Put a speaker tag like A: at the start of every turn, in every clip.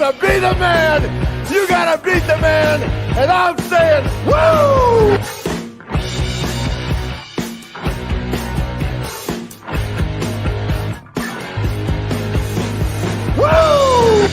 A: to be the man, you gotta beat the man. And I'm saying, woo! Woo!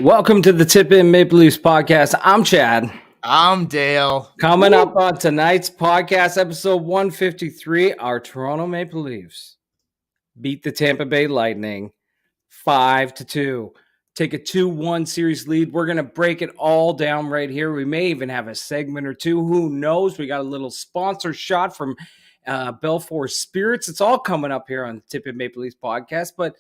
B: Welcome to the Tip In Maple Leafs podcast. I'm Chad.
C: I'm Dale.
B: Coming up on tonight's podcast, episode 153, our Toronto Maple Leafs beat the Tampa Bay Lightning 5-2. Take a 2-1 series lead. We're going to break it all down right here. We may even have a segment or two. Who knows? We got a little sponsor shot from Belfour Spirits. It's all coming up here on the Tip In Maple Leafs podcast, but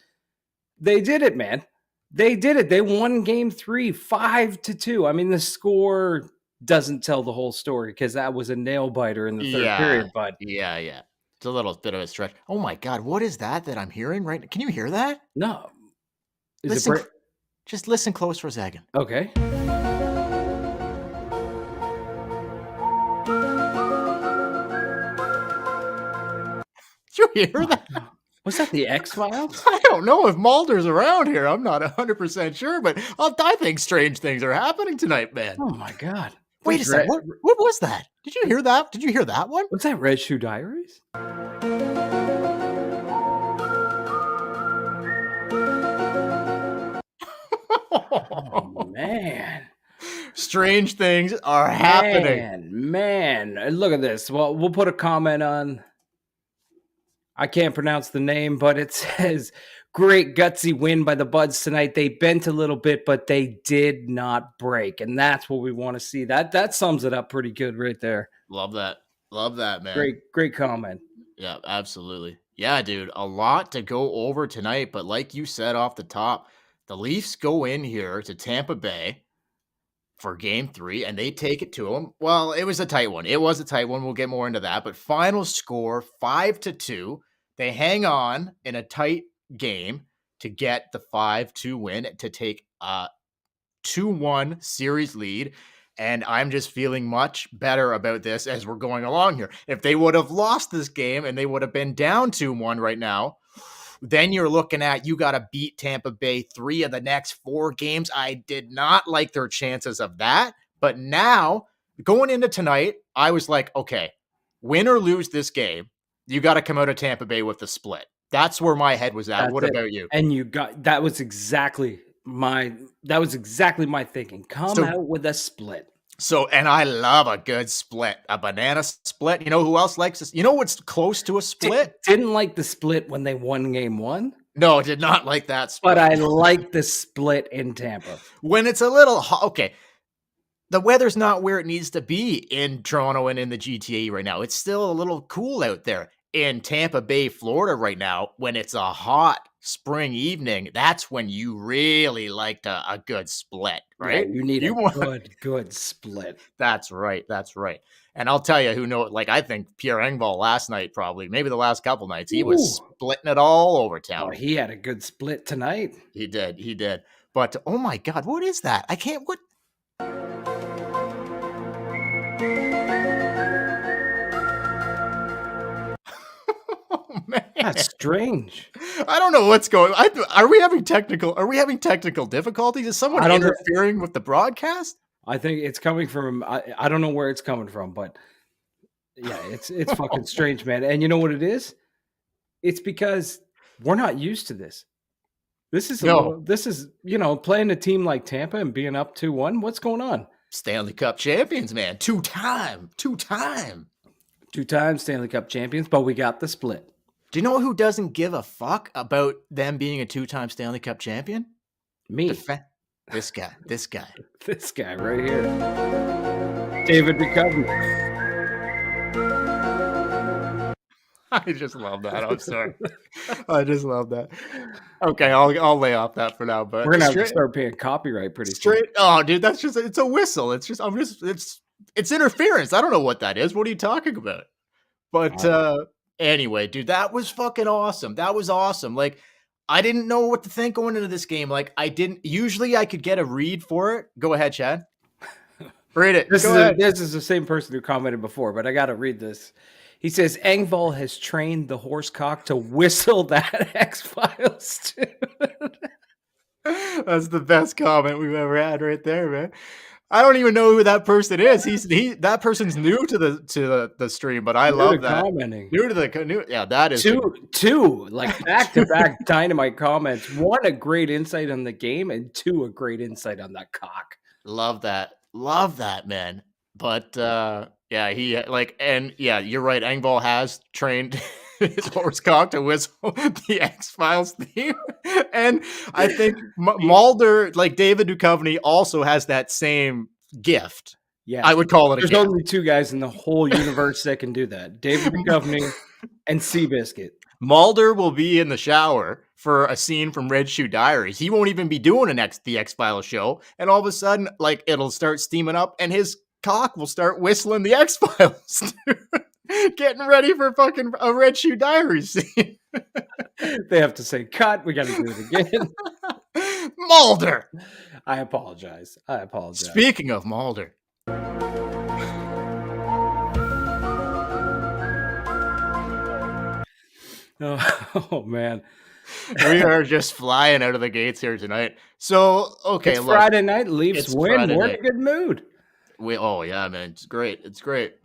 B: they did it, man. They did it. They won game 3, 5-2. I mean, the score doesn't tell the whole story because that was a nail biter in the third period. But
C: yeah. It's a little bit of a stretch. Oh my God, what is that I'm hearing right now? Can you hear that?
B: No.
C: Just listen close for a second.
B: Okay.
C: Did you hear that?
B: Was that the X-Files?
C: I don't know if Mulder's around here. I'm not 100% sure, but I think strange things are happening tonight, man.
B: Oh my God.
C: Wait a second. What was that? Did you hear that? Did you hear that one?
B: Was that Red Shoe Diaries? Oh, man.
C: Strange things are happening.
B: Man. Look at this. Well, we'll put a comment on. I can't pronounce the name, but it says, great gutsy win by the Buds tonight. They bent a little bit, but they did not break. And that's what we want to see. That sums it up pretty good right there.
C: Love that, man.
B: Great comment.
C: Yeah, absolutely. Yeah, dude, a lot to go over tonight. But like you said off the top, the Leafs go in here to Tampa Bay for game 3, and they take it to them. Well, it was a tight one. We'll get more into that. But final score, 5-2. They hang on in a tight game to get the 5-2 win to take a 2-1 series lead. And I'm just feeling much better about this as we're going along here. If they would have lost this game and they would have been down 2-1 right now, then you're looking at, you got to beat Tampa Bay 3 of the next 4 games. I did not like their chances of that. But now, going into tonight, I was like, okay, win or lose this game, you got to come out of Tampa Bay with the split. That's where my head was at. What about you?
B: And that was exactly my thinking. Come out with a split.
C: So, and I love a good split, a banana split. You know who else likes this? You know what's close to a split?
B: Didn't like the split when they won game 1.
C: No, did not like that split.
B: But I like the split in Tampa.
C: When it's a little hot, okay. The weather's not where it needs to be in Toronto and in the GTA right now. It's still a little cool out there. In Tampa Bay, Florida right now, when it's a hot spring evening, that's when you really liked a good split, right?
B: Yeah, you need a good split.
C: That's right. And I'll tell you I think Pierre Engvall last night, probably, maybe the last couple nights, he was splitting it all over town.
B: Oh, he had a good split tonight.
C: He did. But, oh my God, what is that? what? Oh, man.
B: That's strange.
C: I don't know what's going on. Are we having technical difficulties? Is someone interfering with the broadcast?
B: I think it's coming from, I don't know where it's coming from, but yeah, it's fucking strange, man. And you know what it is? It's because we're not used to this. This is, playing a team like Tampa and being up 2-1. What's going on?
C: Stanley Cup champions, man. Two-time.
B: 2-time Stanley Cup champions, but we got the split.
C: Do you know who doesn't give a fuck about them being a 2-time Stanley Cup champion?
B: Me.
C: This guy.
B: This guy right here. David Duchovny.
C: I just love that. I'm sorry. I just love that. Okay, I'll lay off that for now. But
B: we're gonna have to start paying copyright pretty soon.
C: Oh, dude, it's a whistle. It's interference. I don't know what that is. What are you talking about? But anyway, dude, that was fucking awesome. That was awesome. Like, I didn't know what to think going into this game. Like, usually I could get a read for it. Go ahead, Chad. Read it.
B: This
C: Go ahead.
B: is the same person who commented before, but I got to read this. He says Engvall has trained the horsecock to whistle that X-Files tune.
C: That's the best comment we've ever had right there, man. I don't even know who that person is. That person's new to the stream, but I love that.
B: Commenting.
C: Yeah, that is
B: two like back-to-back dynamite comments. One, a great insight on the game, and two, a great insight on that cock.
C: Love that, man. But yeah, you're right. Engvall has trained his horsecock to whistle the X-Files theme, and I think Mulder, like David Duchovny, also has that same gift.
B: Yeah,
C: I would call it.
B: There's only two guys in the whole universe that can do that: David Duchovny and Seabiscuit.
C: Mulder will be in the shower for a scene from Red Shoe Diaries. He won't even be doing the X-Files show, and all of a sudden, like, it'll start steaming up, and his cock will start whistling the X-Files. Getting ready for fucking a Red Shoe Diaries scene.
B: They have to say, cut, we got to do it again.
C: Mulder!
B: I apologize.
C: Speaking of Mulder.
B: Oh man.
C: We are just flying out of the gates here tonight. So, okay.
B: It's Friday night, Leafs win.
C: Friday
B: We're
C: night.
B: in a good mood.
C: Yeah, man. It's great.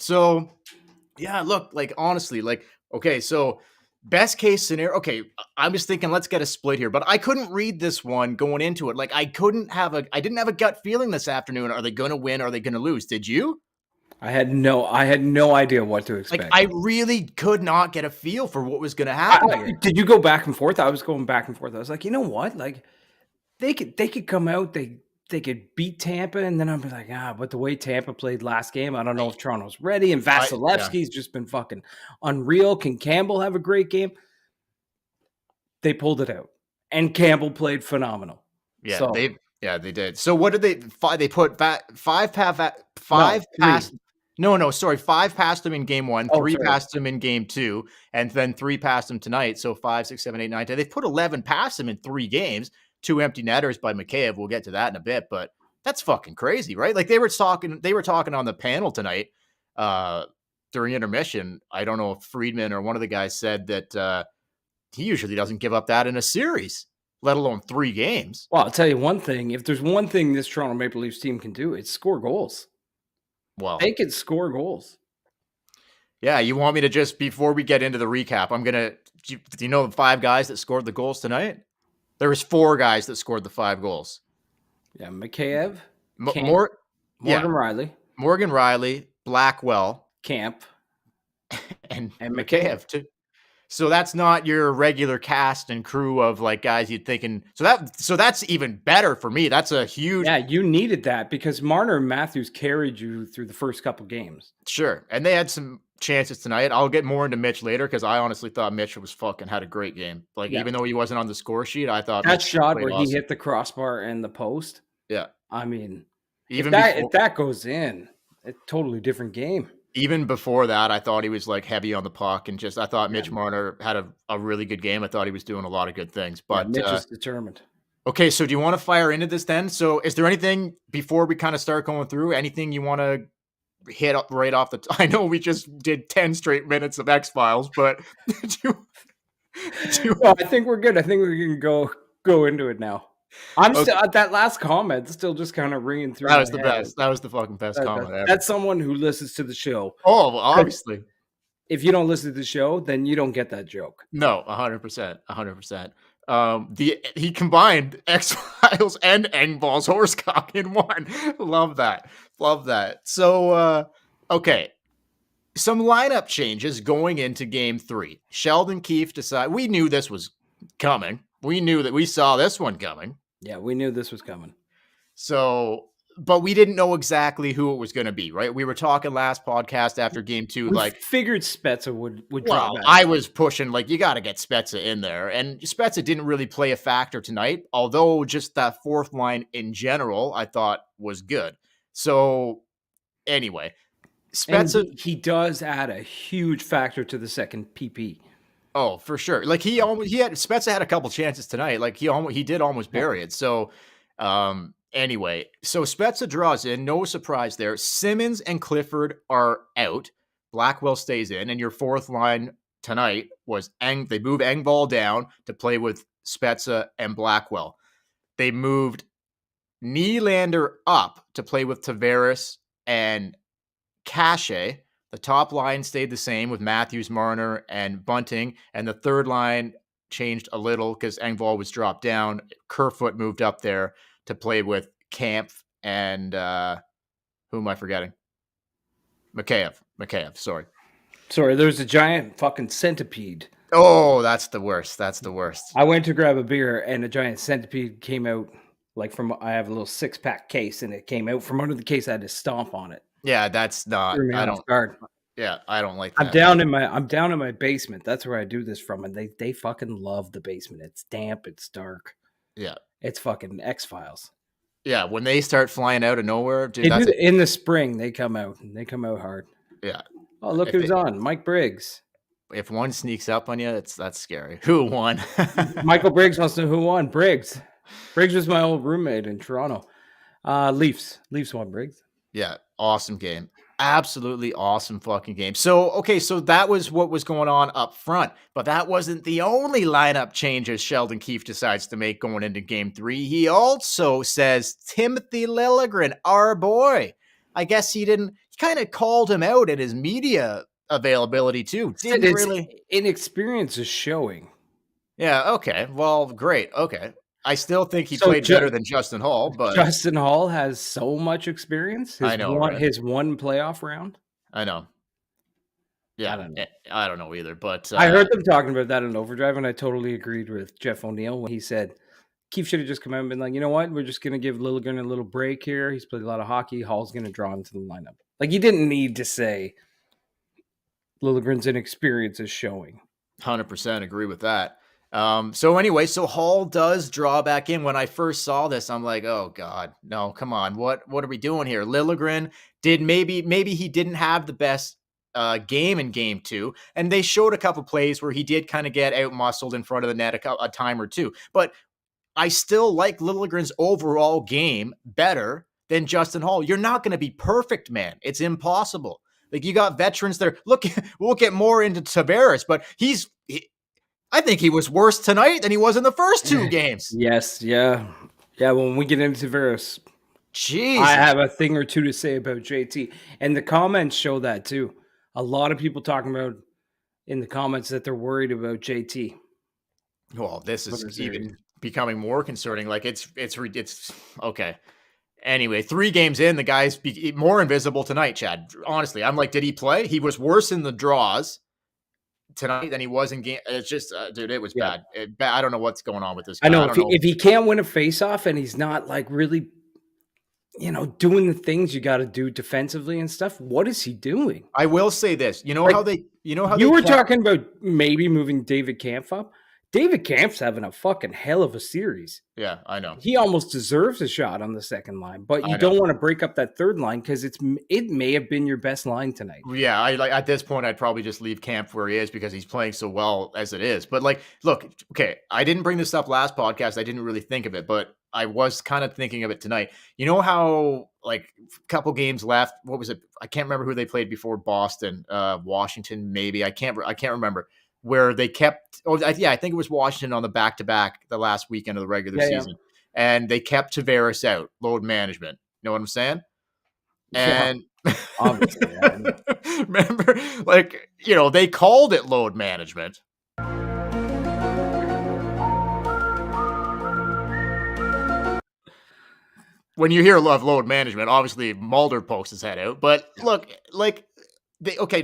C: So, yeah, look, like, honestly, like, okay, so best case scenario. Okay, I'm just thinking, let's get a split here, but I couldn't read this one going into it. Like, I didn't have a gut feeling this afternoon. Are they going to win? Are they going to lose? Did you?
B: I had no idea what to expect.
C: Like, I really could not get a feel for what was going to happen.
B: Did you go back and forth? I was going back and forth. I was like, you know what? Like, they could come out, they could beat Tampa, and then I'm like, but the way Tampa played last game, I don't know if Toronto's ready. And Vasilevsky's just been fucking unreal. Can Campbell have a great game? They pulled it out, and Campbell played phenomenal.
C: Yeah, so, they did. So what did they put five past? No, sorry. 5 passed them in game 1, 3 passed them in game 2, and then 3 passed them tonight. So 5, 6, 7, 8, 9, 10. They've put 11 past them in 3 games. 2 empty netters by Mikheyev. We'll get to that in a bit, but that's fucking crazy, right? Like they were talking on the panel tonight during intermission. I don't know if Friedman or one of the guys said that he usually doesn't give up that in a series, let alone 3 games.
B: Well, I'll tell you one thing. If there's one thing this Toronto Maple Leafs team can do, it's score goals.
C: Well,
B: they can score goals.
C: Yeah, you want me to just, before we get into the recap, do you know the 5 guys that scored the goals tonight? There was 4 guys that scored the 5 goals.
B: Yeah, Mikheyev,
C: Morgan Riley, Blackwell,
B: Camp,
C: and Mikheyev too. So that's not your regular cast and crew of like guys you'd thinking. So that's even better for me. That's a huge.
B: Yeah, you needed that because Marner and Matthews carried you through the first couple games.
C: Sure, and they had some chances tonight. I'll get more into Mitch later because I honestly thought Mitch had a great game. Like even though he wasn't on the score sheet, I thought
B: that shot where he hit the crossbar and the post.
C: Yeah,
B: I mean, if that goes in, it's a totally different game.
C: Even before that, I thought he was like heavy on the puck and I thought Mitch Marner had a really good game. I thought he was doing a lot of good things, but
B: Mitch is determined.
C: Okay, so do you want to fire into this then? So is there anything before we kind of start going through, anything you want to hit up right off the I know we just did 10 straight minutes of X-Files, but
B: I think we're good. I think we can go into it now. I'm still at that last comment, still just kind of ringing through.
C: That was the best. That was the fucking best comment ever.
B: That's someone who listens to the show.
C: Oh, well, obviously.
B: If you don't listen to the show, then you don't get that joke.
C: No, 100%. 100%. He combined X-Files and Engvall's horsecock in one. Love that. So, okay. Some lineup changes going into game 3. Sheldon Keefe decided, we knew this was coming. We knew that we saw this one coming.
B: Yeah, we knew this was coming.
C: So, but we didn't know exactly who it was going to be, right? We were talking last podcast after game 2,
B: we figured Spezza would drop back.
C: I was pushing, like, you got to get Spezza in there. And Spezza didn't really play a factor tonight, although just that 4th line in general, I thought was good. So, anyway, Spezza.
B: He does add a huge factor to the second PP.
C: Oh, for sure. Like Spezza had a couple chances tonight. Like he did almost bury it. So, Anyway, so Spezza draws in, no surprise there. Simmons and Clifford are out. Blackwell stays in, and your fourth line tonight was they move Engvall down to play with Spezza and Blackwell. They moved Nylander up to play with Tavares and Cache. The top line stayed the same with Matthews, Marner, and Bunting, and the third line changed a little because Engvall was dropped down. Kerfoot moved up there to play with Kampf and who am I forgetting? Mikheyev, sorry.
B: Sorry, there's a giant fucking centipede.
C: Oh, that's the worst. That's the worst.
B: I went to grab a beer and a giant centipede came out like from, I have a little 6-pack case and it came out from under the case. I had to stomp on it.
C: Yeah, that's not,
B: Threw me
C: I
B: off
C: don't,
B: guard.
C: yeah, I don't like that.
B: I'm down in my basement. That's where I do this from. And they fucking love the basement. It's damp. It's dark.
C: Yeah.
B: It's fucking X-Files.
C: Yeah, when they start flying out of nowhere, dude,
B: In the spring, they come out. And they come out hard.
C: Yeah.
B: Oh, look who's on. Mike Briggs.
C: If one sneaks up on you, that's scary. Who won?
B: Michael Briggs wants to know who won. Briggs. Briggs was my old roommate in Toronto. Leafs. Leafs won, Briggs.
C: Yeah, awesome game. Absolutely awesome fucking game. So, okay, so that was what was going on up front, but that wasn't the only lineup changes Sheldon Keefe decides to make going into game 3. He also says Timothy Liljegren, our boy. I guess he kind of called him out in his media availability too. Didn't really.
B: Inexperience is showing.
C: Yeah, okay. Well, great. Okay. I still think he played better than Justin Hall, but
B: Justin Hall has so much experience.
C: I know, right?
B: His one playoff round.
C: I know. Yeah, I don't know either, but
B: I heard them talking about that in Overdrive, and I totally agreed with Jeff O'Neill when he said Keefe should have just come out and been like, you know what, we're just going to give Liljegren a little break here. He's played a lot of hockey. Hall's going to draw him to the lineup. Like, you didn't need to say Liljegren's inexperience is showing.
C: 100% agree with that. So anyway, so Hall does draw back in. When I first saw this, I'm like, oh God, no, come on. What are we doing here? Liljegren did maybe he didn't have the best game in game 2. And they showed a couple plays where he did kind of get out muscled in front of the net a time or two. But I still like Liljegren's overall game better than Justin Hall. You're not going to be perfect, man. It's impossible. Like, you got veterans there. Look, we'll get more into Tavares, but I think he was worse tonight than he was in the first 2 games.
B: Yes, yeah. Yeah, when we get into Tavares,
C: jeez,
B: I have a thing or two to say about JT. And the comments show that too. A lot of people talking about in the comments that they're worried about JT.
C: Well, this is even becoming more concerning. Like, it's okay. Anyway, 3 games in, the guy's more invisible tonight, Chad. Honestly, I'm like, did he play? He was worse in the draws tonight than he was in game. It's just, dude, it was bad. I don't know what's going on with this guy.
B: I know, if he can't win a faceoff and he's not like really, doing the things you got to do defensively and stuff, what is he doing?
C: I will say this. You
B: were talking about maybe moving David Kampf up. David Kampf's having a fucking hell of a series.
C: Yeah, I know.
B: He almost deserves a shot on the second line, but you don't want to break up that third line because it may have been your best line tonight.
C: Yeah, at this point, I'd probably just leave Kampf where he is because he's playing so well as it is. But look, okay, I didn't bring this up last podcast. I didn't really think of it, but I was kind of thinking of it tonight. You know how a couple games left? What was it? I can't remember who they played before Boston, Washington, maybe. I can't remember. Where they kept, I think it was Washington on the back-to-back the last weekend of the regular season. Yeah. And they kept Tavares out, load management. You know what I'm saying? And
B: obviously,
C: remember, they called it load management. When you hear of load management, obviously Mulder pokes his head out. But look,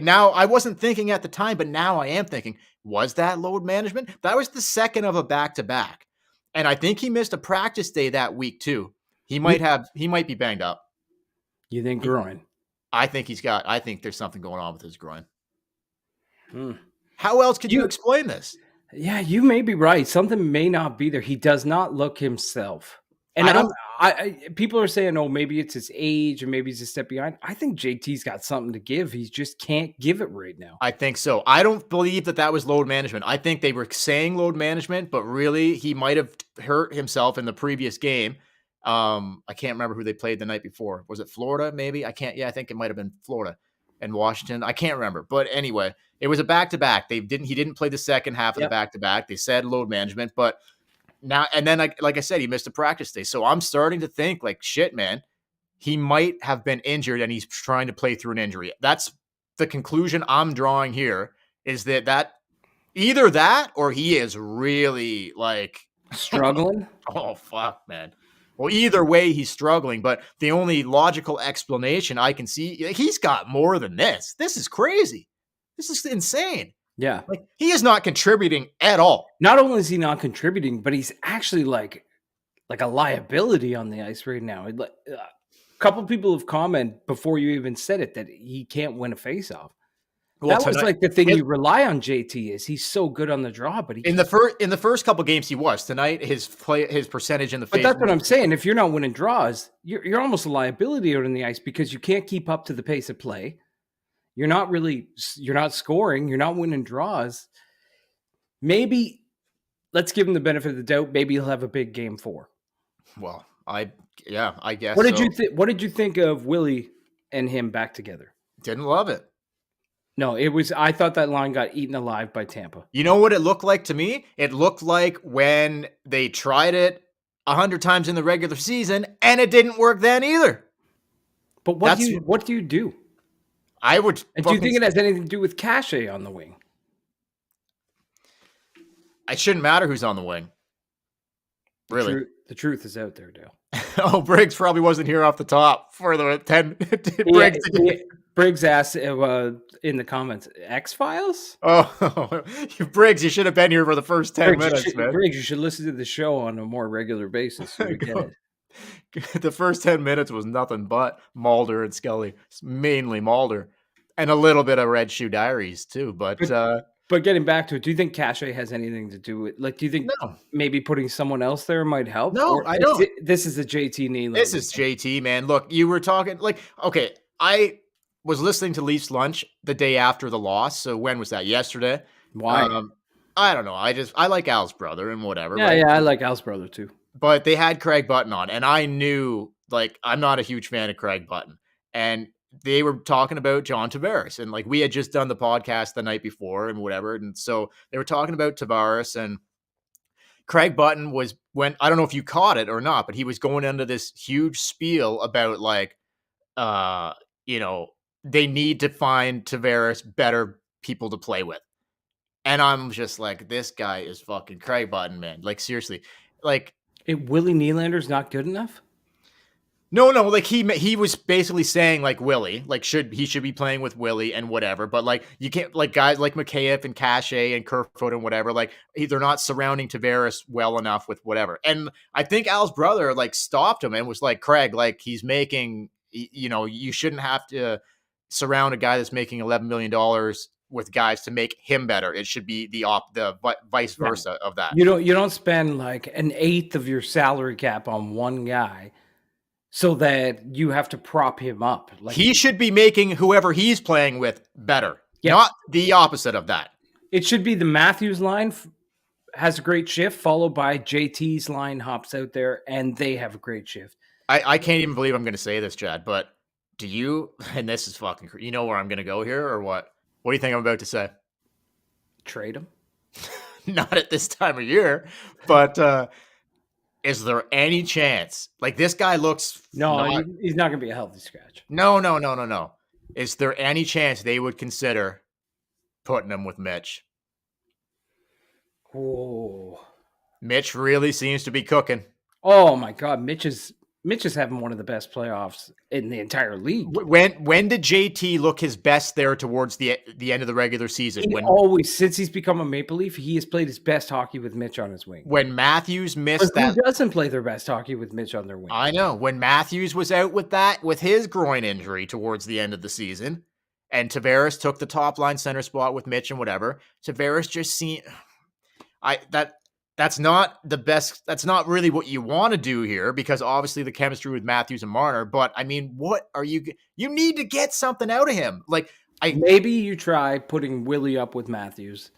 C: now I wasn't thinking at the time, but now I am thinking, was that load management? That was the second of a back-to-back. And I think he missed a practice day that week too. He might be banged up.
B: You think groin?
C: I think there's something going on with his groin. How else could you explain this?
B: Yeah, you may be right. Something may not be there. He does not look himself. And people are saying, oh, maybe it's his age or maybe he's a step behind. I think JT's got something to give. He just can't give it right now.
C: I think so. I don't believe that was load management. I think they were saying load management, but really he might have hurt himself in the previous game. I can't remember who they played the night before. Was it Florida? Maybe I can't. Yeah, I think it might have been Florida and Washington. I can't remember. But anyway, it was a back-to-back. He didn't play the second half of the
B: Yep.
C: back-to-back. They said load management, but now and then, like I said, he missed a practice day. So I'm starting to think like, shit, man, he might have been injured and he's trying to play through an injury. That's the conclusion I'm drawing here. Is that either that or he is really like
B: Struggling?
C: oh, fuck, man. Well, either way, he's struggling, but the only logical explanation I can see, he's got more than this. This is crazy. This is insane.
B: Yeah.
C: Like, he is not contributing at all.
B: Not only is he not contributing, but he's actually like a liability on the ice right now. A couple people have commented before you even said it that he can't win a faceoff.
C: Well,
B: that was like the thing you rely on JT is he's so good on the draw, but
C: in the first couple games he was. Tonight his percentage in the face.
B: But that's what I'm saying. If you're not winning draws, you're almost a liability out on the ice because you can't keep up to the pace of play. You're not scoring, you're not winning draws. Maybe let's give him the benefit of the doubt. Maybe he'll have a big game 4.
C: Well, I guess.
B: What did you think of Willie and him back together?
C: Didn't love it.
B: No, I thought that line got eaten alive by Tampa.
C: You know what it looked like to me? It looked like when they tried it 100 times in the regular season and it didn't work then either.
B: But what do you do?
C: I would.
B: And do you think it has anything to do with Cachet on the wing?
C: It shouldn't matter who's on the wing. Really.
B: The truth is out there, Dale.
C: Oh, Briggs probably wasn't here off the top for the 10.
B: Briggs asked in the comments, X-Files?
C: Oh, Briggs, you should have been here for the first 10 minutes, man.
B: Briggs, you should listen to the show on a more regular basis. So we get it.
C: The first 10 minutes was nothing but Mulder and Scully. It's mainly Mulder. And a little bit of Red Shoe Diaries, too. But
B: getting back to it, do you think Cachet has anything to do with do you think maybe putting someone else there might help?
C: No, I don't.
B: This is a JT Nylander.
C: This is JT, man. Look, you were talking okay, I was listening to Leafs Lunch the day after the loss. So when was that? Yesterday?
B: Why?
C: I don't know. I like Al's brother and whatever.
B: Yeah, I like Al's brother too.
C: But they had Craig Button on, and I knew I'm not a huge fan of Craig Button. And they were talking about John Tavares, and we had just done the podcast the night before and whatever. And so they were talking about Tavares, and Craig Button I don't know if you caught it or not, but he was going into this huge spiel about they need to find Tavares better people to play with. And I'm just like, this guy is fucking Craig Button, man. Seriously.
B: Willie Nylander's not good enough?
C: No, he was basically saying Willie, he should be playing with Willie and whatever, but you can't guys like Mikheyev and Cachet and Kerfoot and whatever, they're not surrounding Tavares well enough with whatever. And I think Al's brother stopped him and was like, Craig, he's making, you shouldn't have to surround a guy that's making $11 million with guys to make him better. It should be the vice versa of that.
B: You don't spend an eighth of your salary cap on one guy so that you have to prop him up.
C: He should be making whoever he's playing with better, not the opposite of that.
B: It should be the Matthews line has a great shift, followed by JT's line hops out there, and they have a great shift.
C: I can't even believe I'm going to say this, Chad, but do you, and this is fucking, you know where I'm going to go here or what? What do you think I'm about to say?
B: Trade him?
C: Not at this time of year, but is there any chance? This guy looks...
B: No, he's not going to be a healthy scratch.
C: No. Is there any chance they would consider putting him with Mitch?
B: Oh.
C: Mitch really seems to be cooking.
B: Oh, my God. Mitch is having one of the best playoffs in the entire league.
C: When did JT look his best there towards the end of the regular season?
B: Since he's become a Maple Leaf, he has played his best hockey with Mitch on his wing.
C: When Matthews missed
B: Who doesn't play their best hockey with Mitch on their wing?
C: I know. When Matthews was out with his groin injury towards the end of the season, and Tavares took the top line center spot with Mitch and whatever, Tavares just seemed... That's not the best. That's not really what you want to do here because obviously the chemistry with Matthews and Marner. But I mean, what are you need to get something out of him.
B: Maybe you try putting Willie up with Matthews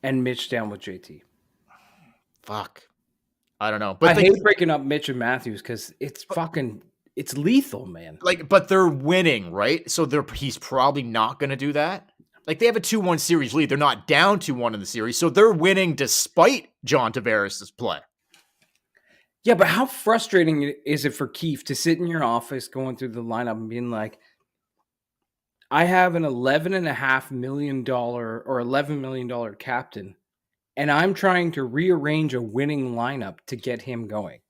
B: and Mitch down with JT.
C: Fuck. I don't know.
B: I
C: But
B: hate breaking up Mitch and Matthews because it's lethal, man.
C: but they're winning, right? So he's probably not going to do that. Like, they have a 2-1 series lead. They're not down 2-1 in the series. So they're winning despite John Tavares' play.
B: Yeah, but how frustrating is it for Keefe to sit in your office going through the lineup and being like, I have an $11.5 million or $11 million captain, and I'm trying to rearrange a winning lineup to get him going.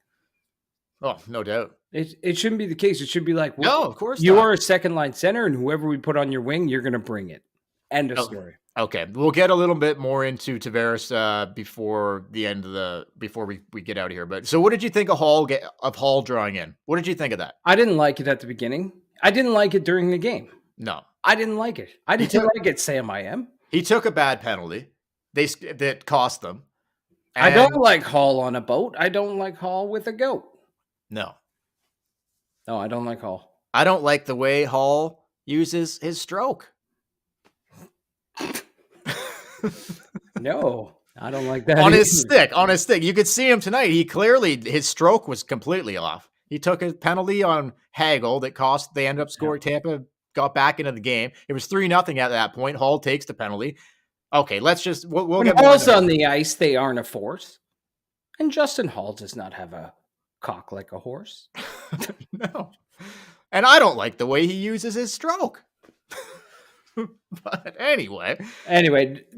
C: Oh, no doubt.
B: It shouldn't be the case. It should be like,
C: No, of course
B: you
C: not.
B: are a second line center, and whoever we put on your wing, you're going to bring it. End of story.
C: Okay, we'll get a little bit more into Tavares before the end of before we get out of here. But so, what did you think of Hall drawing in? What did you think of that?
B: I didn't like it at the beginning. I didn't like it during the game.
C: No,
B: I didn't like it. I didn't like it, Sam. I am.
C: He took a bad penalty. That cost them.
B: I don't like Hall on a boat. I don't like Hall with a goat.
C: No,
B: I don't like Hall.
C: I don't like the way Hall uses his stroke.
B: No, I don't like that.
C: On his stick. You could see him tonight. His stroke was completely off. He took a penalty on Hagel that cost. They ended up scoring. Yeah. Tampa got back into the game. It was 3-0 at that point. Hall takes the penalty. Okay, we'll get more.
B: Hall's on the ice. They aren't a force. And Justin Hall does not have a cock like a horse.
C: No. And I don't like the way he uses his stroke. But anyway,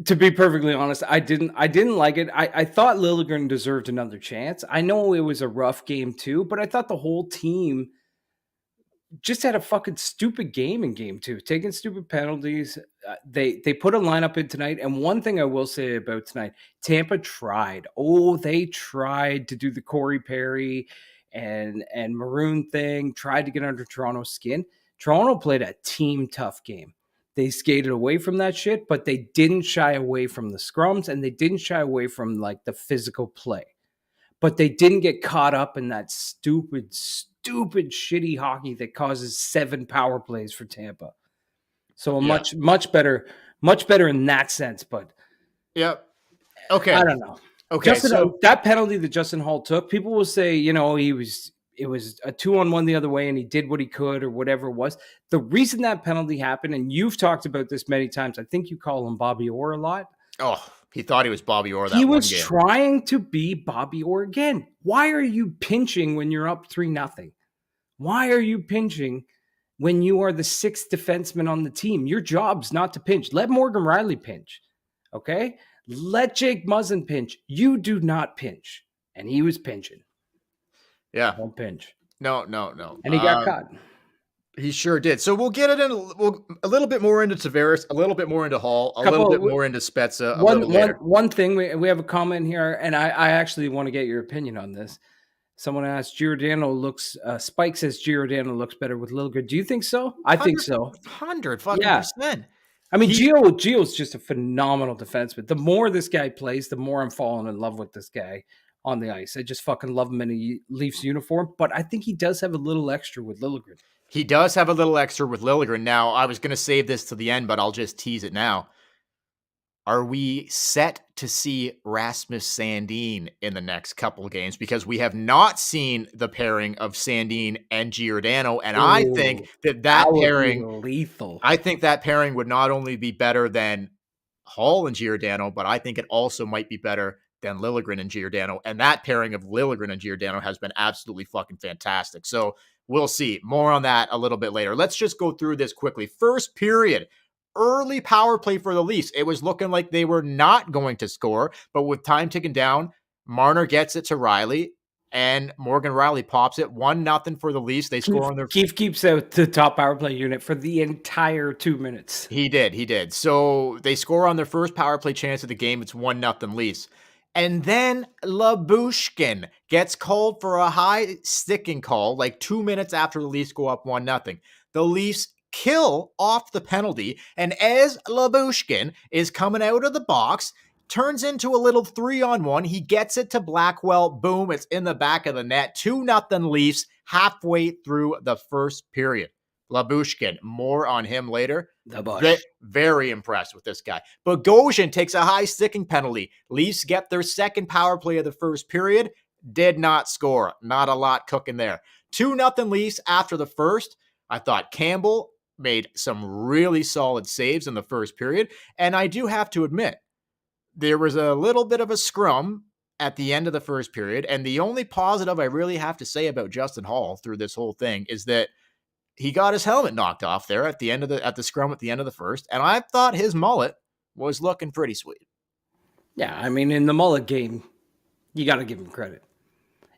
B: to be perfectly honest, I didn't like it. I thought Liljegren deserved another chance. I know it was a rough game too, but I thought the whole team just had a fucking stupid game in game 2, taking stupid penalties. They put a lineup in tonight, and one thing I will say about tonight, Tampa tried. Oh, they tried to do the Corey Perry and Maroon thing, tried to get under Toronto's skin. Toronto played a team tough game. They skated away from that shit, but they didn't shy away from the scrums, and they didn't shy away from like the physical play. But they didn't get caught up in that stupid, shitty hockey that causes 7 power plays for Tampa. So much better in that sense. But
C: yep. Okay.
B: I don't know.
C: Okay.
B: So that penalty that Justin Hall took, people will say, it was a 2-on-1 the other way and he did what he could or whatever it was. The reason that penalty happened, and you've talked about this many times, I think you call him Bobby Orr a lot.
C: Oh, he thought he was Bobby Orr.
B: He was trying to be Bobby Orr again. Why are you pinching when you're up 3-0? Why are you pinching when you are the 6th defenseman on the team? Your job's not to pinch. Let Morgan Riley pinch, okay? Let Jake Muzzin pinch. You do not pinch. And he was pinching.
C: Yeah.
B: Don't pinch.
C: No.
B: And he got caught.
C: He sure did. So we'll get it in a little bit more into Tavares, a little bit more into Hall, a little bit more into Spezza.
B: One thing, we have a comment here, and I actually want to get your opinion on this. Someone asked, Spike says Giordano looks better with Liljegren. Do you think so? I think so.
C: 100%.
B: I mean, Gio's just a phenomenal defenseman. The more this guy plays, the more I'm falling in love with this guy on the ice. I just fucking love him in a Leafs uniform, but I think he does have a little extra with Liljegren.
C: He does have a little extra with Liljegren. Now, I was going to save this to the end, but I'll just tease it now. Are we set to see Rasmus Sandin in the next couple of games? Because we have not seen the pairing of Sandin and Giordano, and I think that pairing
B: lethal.
C: I think that pairing would not only be better than Hall and Giordano, but I think it also might be better than Liljegren and Giordano. And that pairing of Liljegren and Giordano has been absolutely fucking fantastic. So we'll see. More on that a little bit later. Let's just go through this quickly. First period. Early power play for the Leafs. It was looking like they were not going to score, but with time ticking down, Marner gets it to Riley, and Morgan Riley pops it 1-0 for the Leafs. They score on their.
B: Keefe keeps out the top power play unit for the entire 2 minutes.
C: He did. So they score on their first power play chance of the game. It's 1-0 Leafs. And then Labushkin gets called for a high sticking call like 2 minutes after the Leafs go up 1-0. The Leafs kill off the penalty, and as Labushkin is coming out of the box, turns into a little 3-on-1. He gets it to Blackwell. Boom, it's in the back of the net. 2-0 Leafs halfway through the first period. Labushkin, more on him later. Very impressed with this guy. Bogosian takes a high sticking penalty. Leafs get their second power play of the first period. did not score. Not a lot cooking there. 2-0 Leafs after the first. I thought Campbell made some really solid saves in the first period. And I do have to admit, there was a little bit of a scrum at the end of the first period. And the only positive I really have to say about Justin Hall through this whole thing is that he got his helmet knocked off there at the scrum at the end of the first. And I thought his mullet was looking pretty sweet.
B: Yeah, I mean, in the mullet game, you got to give him credit.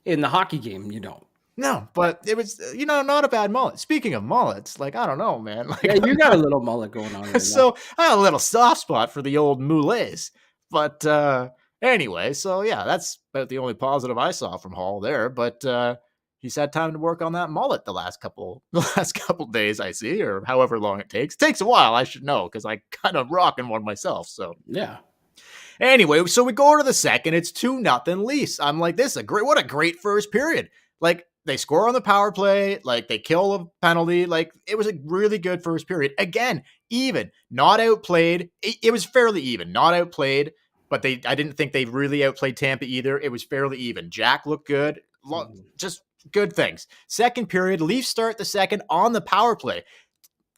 B: In the hockey game, you don't.
C: No, but it was, not a bad mullet. Speaking of mullets, I don't know, man.
B: Yeah, you got a little mullet going on right
C: so I have a little soft spot for the old moulets. But anyway, so yeah, that's about the only positive I saw from Hall there. But he's had time to work on that mullet the last couple days, I see, or however long it takes. It takes a while, I should know, because I kind of rocking one myself. So
B: yeah.
C: Anyway, so we go to the second. It's 2-0 Leafs. I'm like, what a great first period. They score on the power play, they kill a penalty. It was a really good first period. Again, even, not outplayed. It was fairly even, not outplayed, but I didn't think they really outplayed Tampa either. It was fairly even. Jack looked good. Just good things. Second period, Leafs start the second on the power play.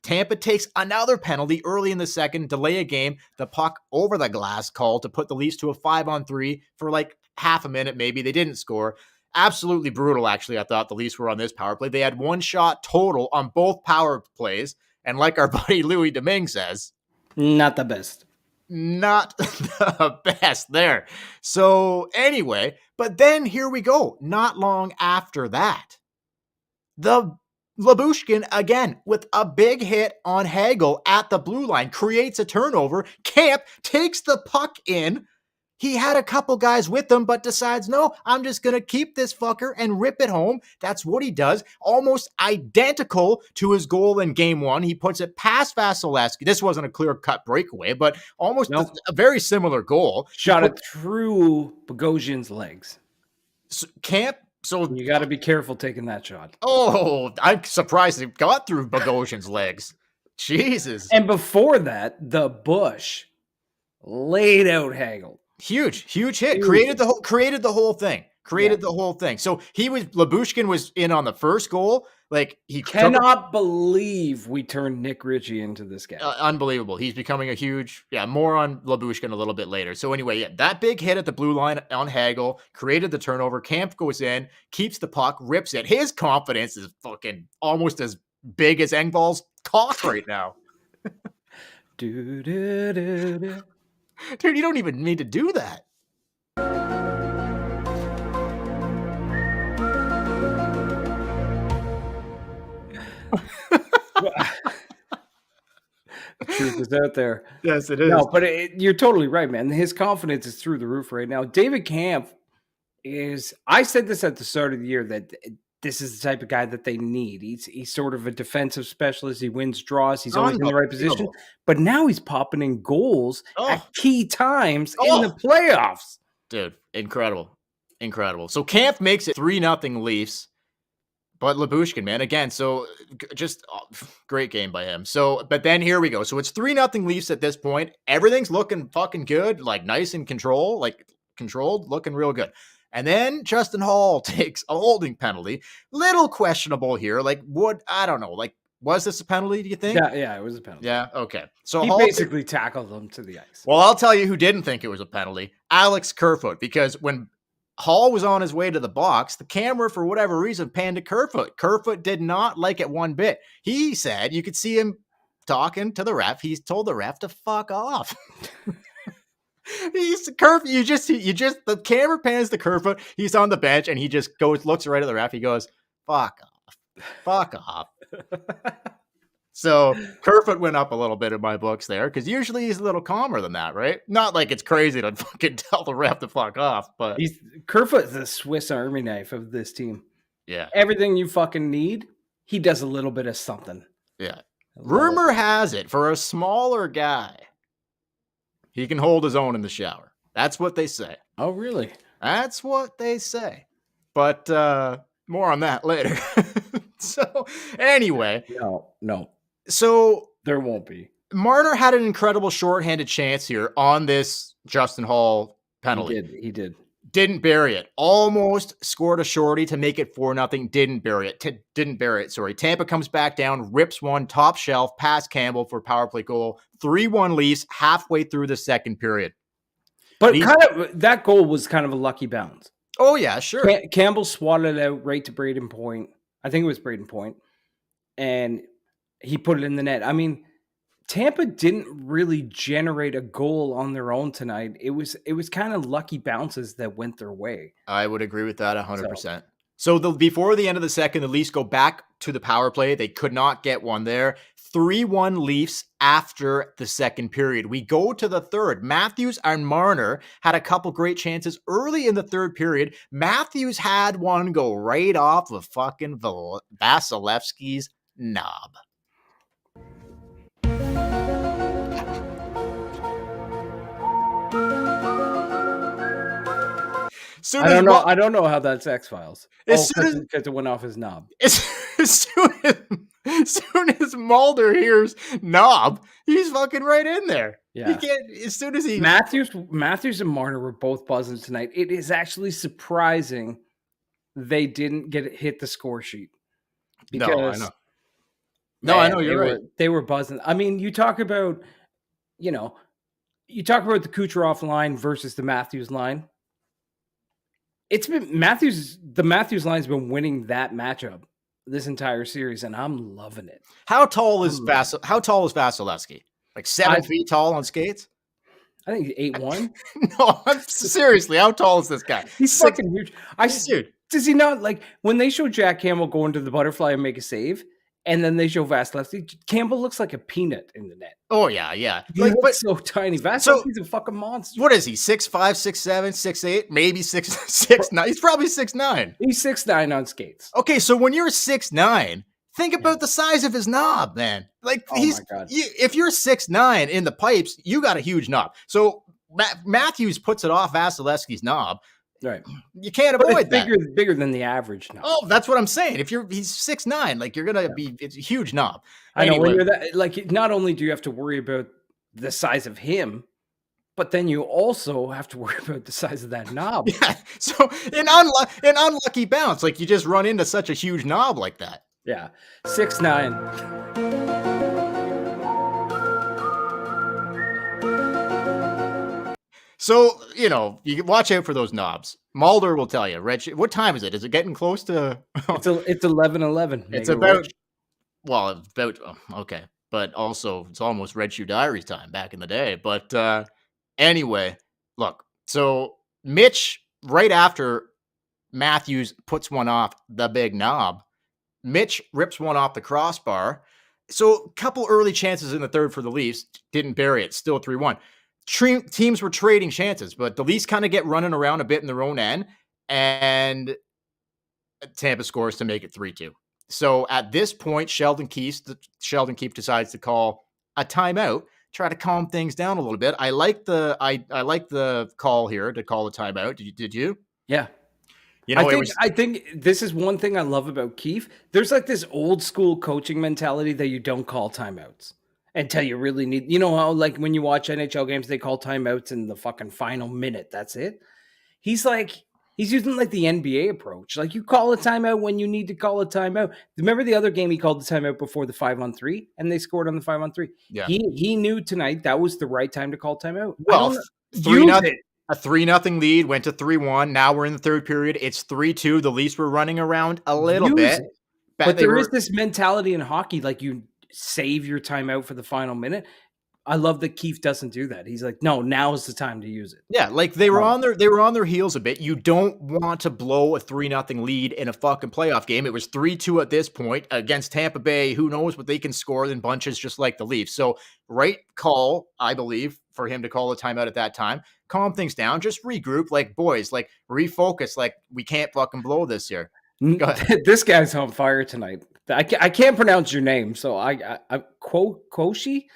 C: Tampa takes another penalty early in the second, delay a game, the puck over the glass call to put the Leafs to a 5-on-3 for half a minute maybe. They didn't score. Absolutely brutal, actually, I thought the Leafs were on this power play. They had one shot total on both power plays, and like our buddy Louis Domingue says,
B: not the best.
C: Not the best there. So anyway, but then here we go. Not long after that, the Lyubushkin, again, with a big hit on Hagel at the blue line, creates a turnover. Camp takes the puck in. He had a couple guys with him, but decides, no, I'm just going to keep this fucker and rip it home. That's what he does. Almost identical to his goal in game one. He puts it past Vasilevsky. This wasn't a clear-cut breakaway, but almost a very similar goal.
B: Shot it through Bogosian's legs.
C: So
B: you got to be careful taking that shot.
C: Oh, I'm surprised it got through Bogosian's legs. Jesus.
B: And before that, the Bush laid out Hagel.
C: Huge hit. Created the whole thing. The whole thing. So Lyubushkin was in on the first goal. He
B: cannot believe we turned Nick Ritchie into this guy.
C: Unbelievable. He's becoming a huge, more on Lyubushkin a little bit later. So anyway, that big hit at the blue line on Hagel created the turnover. Camp goes in, keeps the puck, rips it. His confidence is fucking almost as big as Engvall's cock right now. Dude, you don't even need to do that.
B: The truth is out there.
C: Yes, it is.
B: No, but you're totally right, man. His confidence is through the roof right now. David Kampf I said this at the start of the year, that this is the type of guy that they need. He's sort of a defensive specialist. He wins draws. He's always in the right position. But now he's popping in goals at key times in the playoffs.
C: Dude, incredible. So Kampf makes it 3-0 Leafs. But Lyubushkin, man, again, so just great game by him. So, but then here we go. So it's 3-0 Leafs at this point. Everything's looking fucking good, nice and controlled, looking real good. And then Justin Hall takes a holding penalty. Little questionable here. I don't know. Was this a penalty, do you think?
B: Yeah, it was a penalty.
C: Yeah, okay. So
B: he basically tackled him to the ice.
C: Well, I'll tell you who didn't think it was a penalty. Alex Kerfoot, because when Hall was on his way to the box, the camera, for whatever reason, panned to Kerfoot. Kerfoot did not like it one bit. He said, you could see him talking to the ref. He's told the ref to fuck off. The camera pans to Kerfoot. He's on the bench and he just looks right at the ref. He goes, fuck off. So Kerfoot went up a little bit in my books there, because usually he's a little calmer than that, right? Not like it's crazy to fucking tell the ref to fuck off, but
B: Kerfoot's the Swiss Army knife of this team.
C: Yeah.
B: Everything you fucking need, he does a little bit of something.
C: Yeah. Rumor has it, for a smaller guy, he can hold his own in the shower. That's what they say.
B: Oh, really?
C: That's what they say. But more on that later. So anyway.
B: No.
C: So
B: there won't be.
C: Marner had an incredible shorthanded chance here on this Justin Hall penalty.
B: He did.
C: Didn't bury it. Almost scored a shorty to make it 4-0. Didn't bury it. Sorry. Tampa comes back down, rips one, top shelf, past Campbell for power play goal. 3-1 Leafs halfway through the second period.
B: But that goal was kind of a lucky bounce.
C: Oh, yeah, sure.
B: Campbell swatted it out right to Braden Point. I think it was Braden Point. And he put it in the net. I mean, Tampa didn't really generate a goal on their own tonight. It was kind of lucky bounces that went their way.
C: I would agree with that 100%. So before the end of the second, the Leafs go back to the power play. They could not get one there. 3-1 Leafs after the second period. We go to the third. Matthews and Marner had a couple great chances early in the third period. Matthews had one go right off of fucking Vasilevsky's knob.
B: I don't know how that's X-Files.
C: Because
B: it went off his knob.
C: As soon as Mulder hears knob, he's fucking right in there.
B: Yeah.
C: He can't. As soon as he
B: Matthews and Marner were both buzzing tonight. It is actually surprising they didn't hit the score sheet. Because,
C: I know. I know you're right.
B: They were buzzing. I mean, you talk about the Kucherov line versus the Matthews line. It's been the Matthews line's been winning that matchup this entire series, and I'm loving it.
C: How tall is Vasilevsky? Like 7 feet tall on skates?
B: I think he's 8'1".
C: No, seriously, how tall is this guy?
B: He's fucking huge.
C: Dude.
B: Does he not, like, when they show Jack Campbell go into the butterfly and make a save, and then they show Vasilevsky, Campbell looks like a peanut in the net.
C: Oh, yeah.
B: He looks so tiny. Vasilevsky's a fucking monster.
C: What is he, 6'5", 6'7", 6'8", maybe 6'9"? He's probably 6'9".
B: He's 6'9" on skates.
C: Okay, so when you're 6'9", think about the size of his knob, man. Like,
B: my God.
C: If you're 6'9" in the pipes, you got a huge knob. So Matthews puts it off Vasilevsky's knob.
B: Right.
C: You can't avoid that.
B: Bigger than the average knob.
C: Oh, that's what I'm saying. He's 6'9", like you're gonna be. It's a huge knob.
B: I know when you're that. Like, not only do you have to worry about the size of him, but then you also have to worry about the size of that knob.
C: Yeah. So an unlucky bounce, like you just run into such a huge knob like that.
B: Yeah, 6'9".
C: So, you can watch out for those knobs. Mulder will tell you. What time is it? Is it getting close to?
B: It's 11:11.
C: It's about. Okay, but also it's almost Red Shoe Diaries time back in the day. But anyway, look. So Mitch, right after Matthews puts one off the big knob, Mitch rips one off the crossbar. So a couple early chances in the third for the Leafs, didn't bury it. Still 3-1. Teams were trading chances, but the Leafs kind of get running around a bit in their own end, and Tampa scores to make it 3-2. So at this point, Sheldon Keefe decides to call a timeout, try to calm things down a little bit. I like the call here to call a timeout. Did you?
B: Yeah. I think this is one thing I love about Keefe. There's like this old school coaching mentality that you don't call timeouts until you really need, how like when you watch NHL games, they call timeouts in the fucking final minute. That's it. He's using like the NBA approach. Like, you call a timeout when you need to call a timeout. Remember the other game he called the timeout before the 5-on-3 and they scored on the 5-on-3.
C: Yeah.
B: He knew tonight that was the right time to call timeout.
C: Well, 3-0 lead went to 3-1. Now we're in the third period. It's 3-2. The Leafs were running around a little bit.
B: But there is this mentality in hockey, like you save your timeout for the final minute. I love that Keefe doesn't do that. He's like, no, now is the time to use it.
C: Yeah, like they were on their heels a bit. You don't want to blow a 3-0 lead in a fucking playoff game. It was 3-2 at this point against Tampa Bay. Who knows what they can score in bunches, just like the Leafs. So right call, I believe, for him to call a timeout at that time. Calm things down, just regroup, like boys, like refocus, like we can't fucking blow this here. Go ahead.
B: This guy's on fire tonight. I can't pronounce your name, so I Koshi.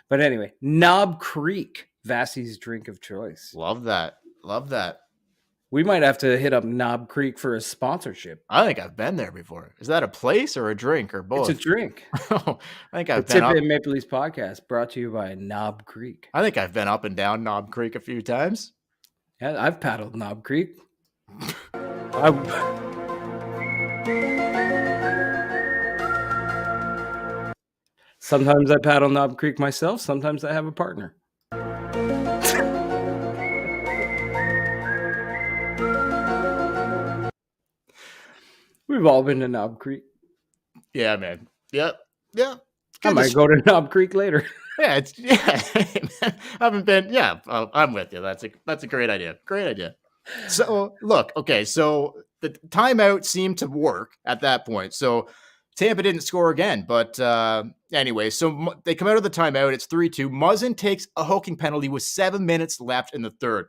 B: But anyway, Knob Creek, Vassie's drink of choice.
C: Love that.
B: We might have to hit up Knob Creek for a sponsorship.
C: I think I've been there before. Is that a place or a drink or both?
B: It's a drink.
C: I think I've
B: been
C: been
B: up. Maple Leafs podcast brought to you by Knob Creek.
C: I think I've been up and down Knob Creek a few times.
B: Yeah, I've paddled Knob Creek. Sometimes I paddle Knob Creek myself. Sometimes I have a partner. We've all been to Knob Creek.
C: Yeah, man. Yep. Yeah.
B: I might go to Knob Creek later.
C: Yeah, I haven't been. Yeah, I'm with you. That's a great idea. Great idea. So look, okay, so the timeout seemed to work at that point. So Tampa didn't score again, but anyway, so they come out of the timeout. It's 3-2. Muzzin takes a hooking penalty with 7 minutes left in the third.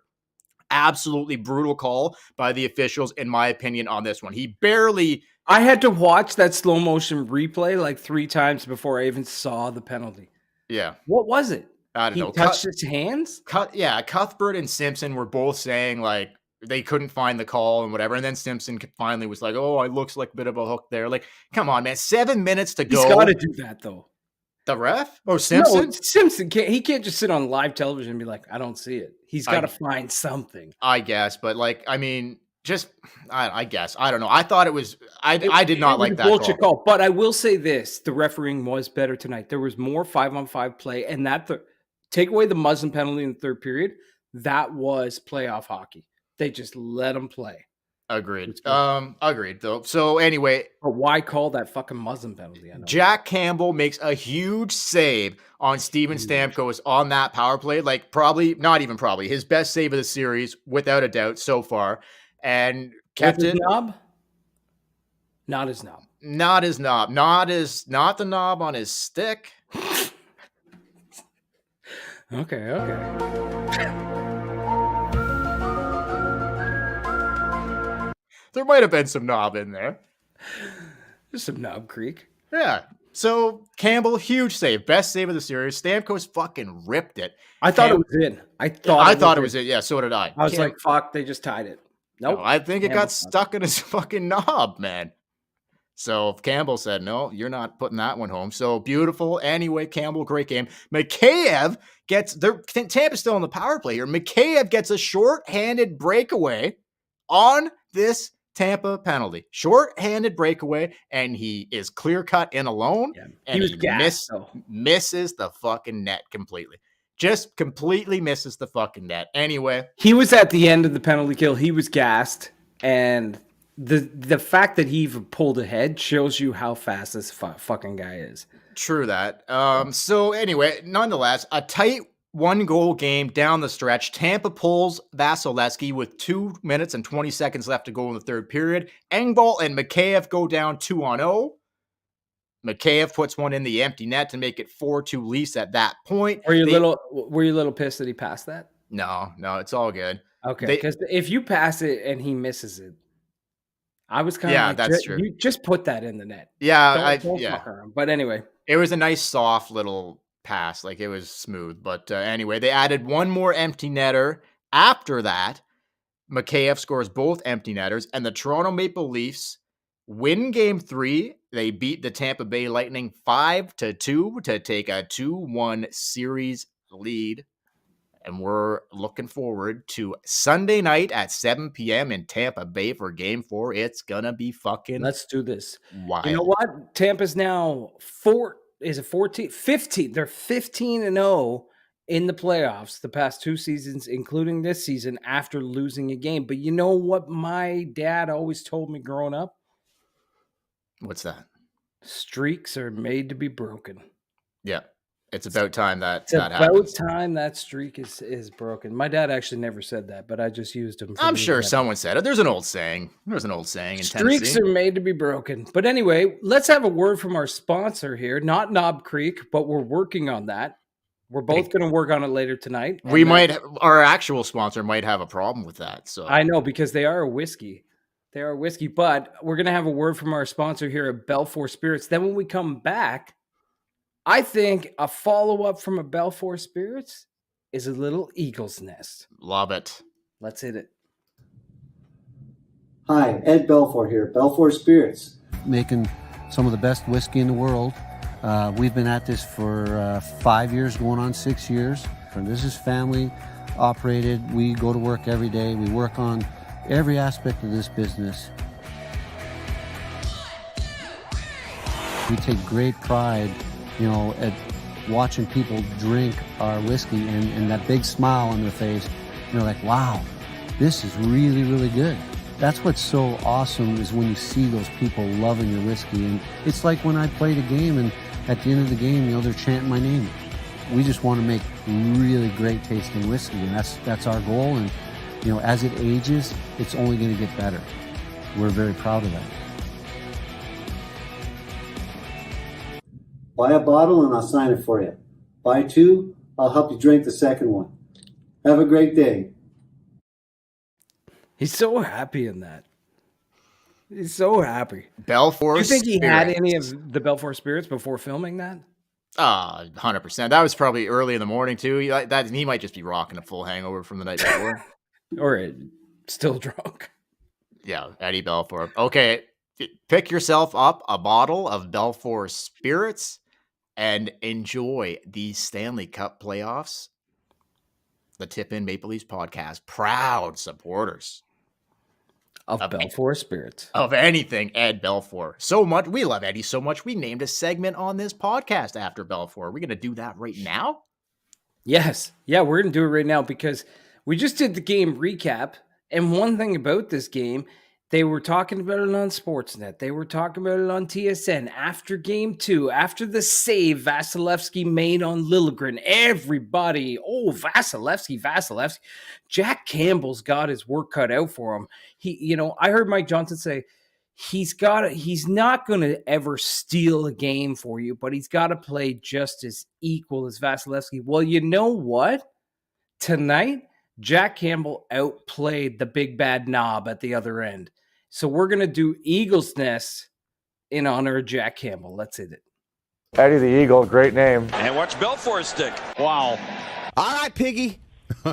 C: Absolutely brutal call by the officials, in my opinion, on this one. He barely.
B: I had to watch that slow motion replay like 3 times before I even saw the penalty.
C: Yeah.
B: What was it?
C: I don't know.
B: He touched his hands?
C: Cuthbert and Simpson were both saying like they couldn't find the call and whatever. And then Simpson finally was like, oh, it looks like a bit of a hook there. Like, come on, man. 7 minutes to go.
B: He's got to do that, though.
C: The ref? Oh, Simpson?
B: No, Simpson can't. He can't just sit on live television and be like, I don't see it. He's got to find something.
C: I guess. But like, I mean, I guess. I don't know. I thought it was, I did not like that
B: bullshit call. But I will say this, the refereeing was better tonight. There was more 5-on-5 play, and take away the Muzzin penalty in the third period, that was playoff hockey. They just let them play.
C: Agreed. Agreed though. So anyway,
B: but why call that fucking Muzzin penalty?
C: Jack Campbell makes a huge save on Steven Stamkos on that power play. Like not even probably his best save of the series, without a doubt so far. And kept it.
B: Knob? Not his knob.
C: Not his knob. Not the knob on his stick.
B: Okay.
C: There might have been some knob in there.
B: There's some Knob Creek.
C: Yeah. So Campbell, huge save. Best save of the series. Stamkos fucking ripped it.
B: I thought it was in. I thought it was
C: in. Yeah, so did I.
B: I was like, fuck, they just tied it. Nope.
C: No, I think it got stuck in his fucking knob, man. So Campbell said, no, you're not putting that one home. So beautiful. Anyway, Campbell, great game. Mikheyev Tampa's still on the power play here. Mikheyev gets a short-handed breakaway on this Tampa penalty. Short-handed breakaway, and he is clear-cut in alone. Yeah. And he misses the fucking net completely. Just completely misses the fucking net. Anyway.
B: He was at the end of the penalty kill. He was gassed, and the fact that he even pulled ahead shows you how fast this fucking guy is.
C: True that. So anyway, nonetheless, a tight 1-goal game down the stretch. Tampa pulls Vasilevsky with 2 minutes and 20 seconds left to go in the third period. Engvall and Mikheyev go down 2-0. Mikheyev puts one in the empty net to make it 4-2 Leafs at that point.
B: Were you a little pissed that he passed that?
C: No, it's all good.
B: Okay, because if you pass it and he misses it, I was kind of like,
C: that's true.
B: You just put that in the net.
C: Yeah,
B: don't fuck around. But anyway,
C: it was a nice soft little pass, like it was smooth. But anyway, they added one more empty netter. After that, Mikheyev scores both empty netters, and the Toronto Maple Leafs win Game 3. They beat the Tampa Bay Lightning 5-2 to take a 2-1 series lead. And we're looking forward to Sunday night at 7 p.m. in Tampa Bay for Game 4. It's going to be fucking
B: Let's do this.
C: Wild.
B: You know what? Tampa's now 15. They're 15-0 in the playoffs the past 2 seasons, including this season, after losing a game. But you know what my dad always told me growing up?
C: What's that?
B: Streaks are made to be broken.
C: Yeah. It's about time that
B: happens. Time that streak is broken. My dad actually never said that, but I just used him.
C: I'm sure someone said it. There's an old saying. In Tennessee.
B: Streaks are made to be broken. But anyway, let's have a word from our sponsor here. Not Knob Creek, but we're working on that. We're both going to work on it later tonight.
C: Our actual sponsor might have a problem with that. So
B: I know, because they are a whiskey. They are a whiskey, but we're going to have a word from our sponsor here at Belfour Spirits. Then when we come back, I think a follow-up from a Belfour Spirits is a little Eagle's Nest.
C: Love it.
B: Let's hit it.
D: Hi, Ed Belfour here, Belfour Spirits.
E: Making some of the best whiskey in the world. We've been at this for 5 years, going on 6 years. And this is family operated. We go to work every day. We work on every aspect of this business. We take great pride, at watching people drink our whiskey and that big smile on their face. Like, wow, this is really, really good. That's what's so awesome is when you see those people loving your whiskey. And it's like when I played a game and at the end of the game, they're chanting my name. We just want to make really great tasting whiskey, and that's our goal. And, as it ages, it's only going to get better. We're very proud of that.
D: Buy a bottle and I'll sign it for you. Buy 2, I'll help you drink the second one. Have a great day.
B: He's so happy in that. He's so happy.
C: Belfour.
B: Do you think he had any of the Belfour spirits before filming that?
C: 100%. That was probably early in the morning too. He might just be rocking a full hangover from the night before.
B: Or still drunk.
C: Yeah, Eddie Belfour. Okay, pick yourself up a bottle of Belfour spirits and enjoy the Stanley Cup playoffs. The Tip In Maple Leafs podcast, proud supporters
B: of Belfour spirits.
C: Of anything Ed Belfour. So much. We love Eddie so much. We named a segment on this podcast after Belfour. Are we going to do that right now?
B: Yes. Yeah, we're going to do it right now because we just did the game recap. And one thing about this game, they were talking about it on Sportsnet. They were talking about it on TSN after game 2, after the save Vasilevsky made on Liljegren. Everybody, Vasilevsky. Jack Campbell's got his work cut out for him. I heard Mike Johnson say he's not going to ever steal a game for you, but he's got to play just as equal as Vasilevsky. Well, you know what? Tonight, Jack Campbell outplayed the big bad knob at the other end. So we're going to do Eagles Nest in honor of Jack Campbell. Let's hit it.
A: Eddie the Eagle, great name.
F: And watch Belfour's stick. Wow.
G: All right, Piggy.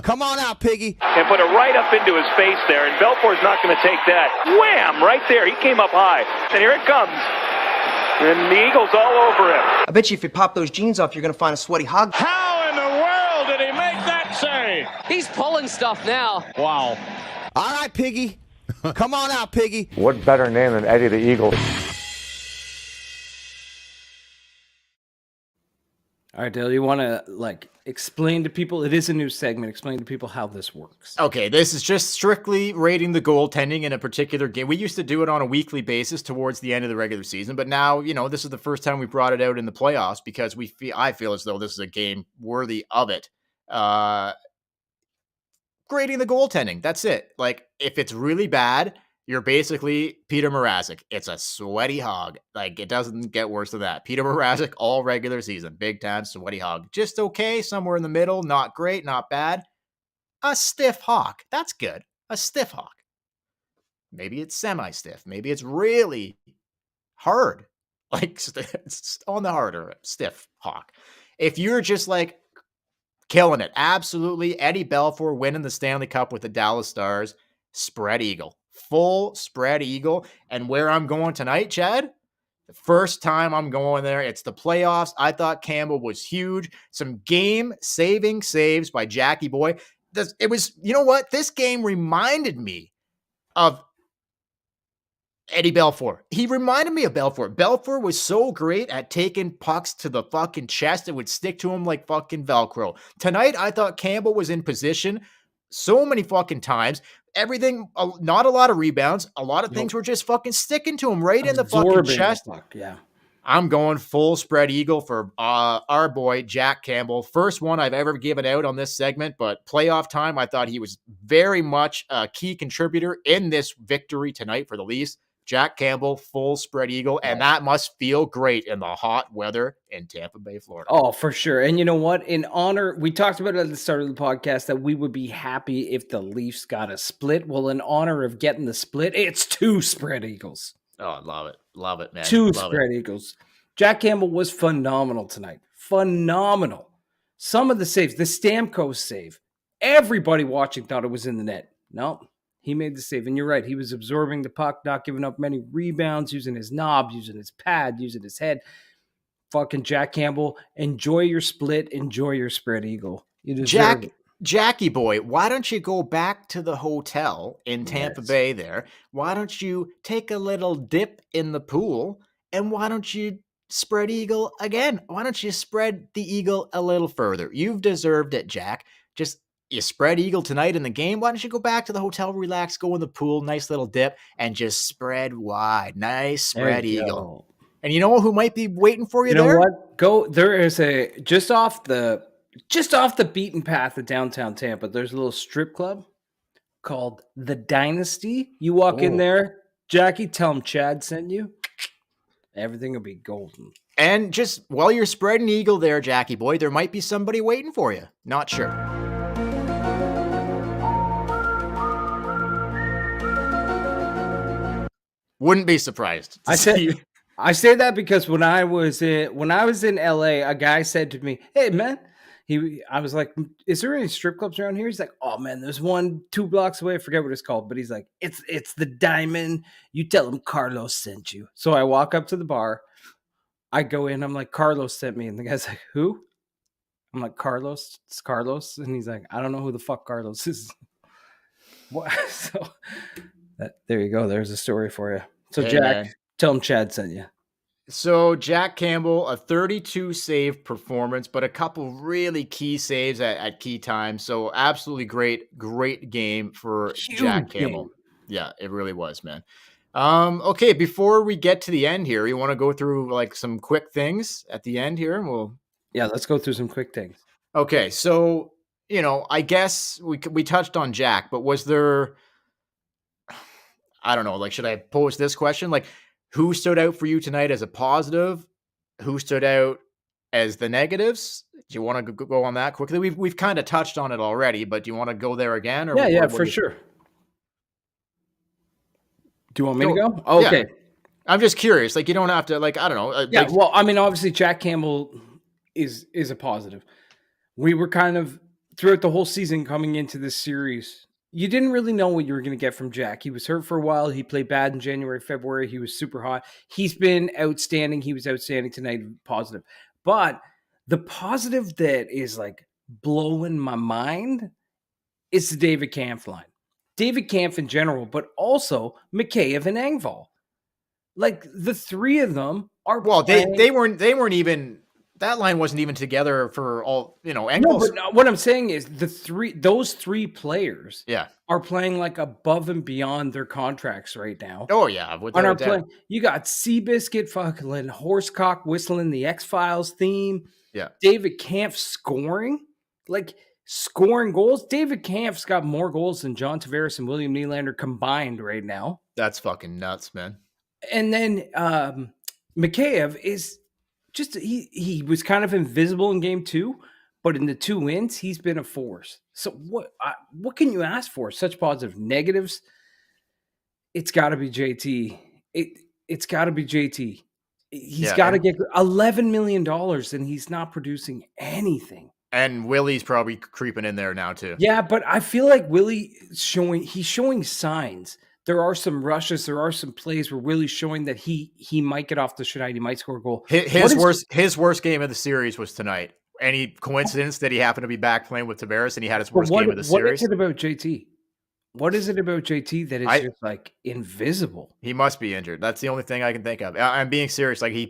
G: Come on out, Piggy.
H: And put it right up into his face there, and Belfour's not going to take that. Wham! Right there. He came up high. And here it comes. And the Eagles all over him.
G: I bet you if you pop those jeans off, you're going to find a sweaty hog.
F: How in the world did he make that save?
I: He's pulling stuff now.
F: Wow.
G: All right, Piggy. Come on out, Piggy.
A: What better name than Eddie the Eagle?
B: All right, Dale, you want to explain to people? It is a new segment. Explain to people how this works.
C: Okay, this is just strictly rating the goaltending in a particular game. We used to do it on a weekly basis towards the end of the regular season, but now, this is the first time we brought it out in the playoffs because I feel as though this is a game worthy of it. Grading the goaltending. That's it. If it's really bad, you're basically Peter Mrazek. It's a sweaty hog. It doesn't get worse than that. Peter Mrazek all regular season. Big time sweaty hog. Just okay. Somewhere in the middle. Not great. Not bad. A stiff hawk. That's good. A stiff hawk. Maybe it's semi-stiff. Maybe it's really hard. It's on the harder stiff hawk. If you're just killing it. Absolutely. Eddie Belfour winning the Stanley Cup with the Dallas Stars. Spread eagle. Full spread eagle. And where I'm going tonight, Chad, the first time I'm going there, it's the playoffs. I thought Campbell was huge. Some game-saving saves by Jackie Boy. It was, you know what? This game reminded me of Eddie Belfour. He reminded me of Belfour. Belfour was so great at taking pucks to the fucking chest. It would stick to him like fucking Velcro. Tonight, I thought Campbell was in position so many fucking times. Everything, not a lot of rebounds. A lot of things were just fucking sticking to him right in the fucking chest.
B: Yeah.
C: I'm going full spread eagle for our boy, Jack Campbell. First one I've ever given out on this segment, but playoff time, I thought he was very much a key contributor in this victory tonight for the Leafs. Jack Campbell, full spread eagle, and that must feel great in the hot weather in Tampa Bay, Florida.
B: Oh, for sure. And you know what? In honor, we talked about it at the start of the podcast that we would be happy if the Leafs got a split. Well, in honor of getting the split, it's 2 spread eagles.
C: Oh, I love it. Love it, man.
B: 2 spread eagles. Jack Campbell was phenomenal tonight. Phenomenal. Some of the saves, the Stamkos save, everybody watching thought it was in the net. Nope. He made the save, and you're right. He was absorbing the puck, not giving up many rebounds, using his knob, using his pad, using his head. Fucking Jack Campbell, enjoy your split, enjoy your spread eagle. You deserve it.
C: Jackie boy, why don't you go back to the hotel in Tampa Bay there? Why don't you take a little dip in the pool? And why don't you spread eagle again? Why don't you spread the eagle a little further? You've deserved it, Jack. Just you spread eagle tonight in the game. Why don't you go back to the hotel, relax, go in the pool, nice little dip, and just spread wide. Nice spread eagle. And you know who might be waiting for you there?
B: You know what? Go. There is a just off the beaten path of downtown Tampa. There's a little strip club called the Dynasty. You walk in there, Jackie. Tell them Chad sent you. Everything will be golden.
C: And just while you're spreading eagle there, Jackie boy, there might be somebody waiting for you. Not sure. Wouldn't be surprised.
B: I say that because when I was in LA, a guy said to me, "Hey man," I was like, "Is there any strip clubs around here?" He's like, "Oh man, there's one 2 blocks away. I forget what it's called, but he's like, it's the Diamond. You tell him Carlos sent you." So I walk up to the bar. I go in. I'm like, "Carlos sent me," and the guy's like, "Who?" I'm like, "Carlos. It's Carlos," and he's like, "I don't know who the fuck Carlos is." What? So there you go. There's a story for you. So
C: Hey,
B: Jack.
C: man.
B: Tell him Chad sent you.
C: So Jack Campbell, a 32 save performance, but a couple really key saves at key times. So absolutely great game for Jack Campbell. Yeah, it really was, man. Okay, before we get to the end here, you want to go through like some quick things at the end here?
B: Let's go through some quick things.
C: Okay, so I guess we touched on Jack, but was there? I don't know. Like, should I pose this question? Like, who stood out for you tonight as a positive? Who stood out as the negatives? Do you want to go on that quickly? We've kind of touched on it already, but do you want to go there again? Or
B: Yeah, for sure. Do you want me to go? Oh, okay.
C: Yeah. I'm just curious. Like, you don't have to. Like, I don't know.
B: Yeah. Well, I mean, obviously, Jack Campbell is a positive. We were kind of throughout the whole season coming into this series. You didn't really know what you were going to get from Jack. He was hurt for a while. He played bad in January, February. He was super hot. He's been outstanding. He was outstanding tonight, positive. But the positive that is like blowing my mind is the David Kampf line. David Kampf in general, but also Mikheyev and Engvall. Like the three of them are
C: they weren't even. That line wasn't even together for all, Engvall's.
B: No, but what I'm saying is those three players are playing like above and beyond their contracts right now.
C: Oh, yeah.
B: You got Seabiscuit fucking Horsecock whistling the X-Files theme.
C: Yeah.
B: David Kampf scoring goals. David Kampf's got more goals than John Tavares and William Nylander combined right now.
C: That's fucking nuts, man.
B: And then Mikheyev is... he was kind of invisible in game 2, but in the 2 wins, he's been a force. So what can you ask for? Such positive negatives. It's got to be JT. It's got to be JT. He's got to get $11 million, and he's not producing anything.
C: And Willie's probably creeping in there now too.
B: Yeah, but I feel like Willie's showing signs. There are some rushes. There are some plays where Willie's showing that he might get off the shit. He might score a goal.
C: His worst game of the series was tonight. Any coincidence that he happened to be back playing with Tavares and he had his worst game of the series?
B: What is it about JT? What is it about JT that is just like invisible?
C: He must be injured. That's the only thing I can think of. I'm being serious. Like he's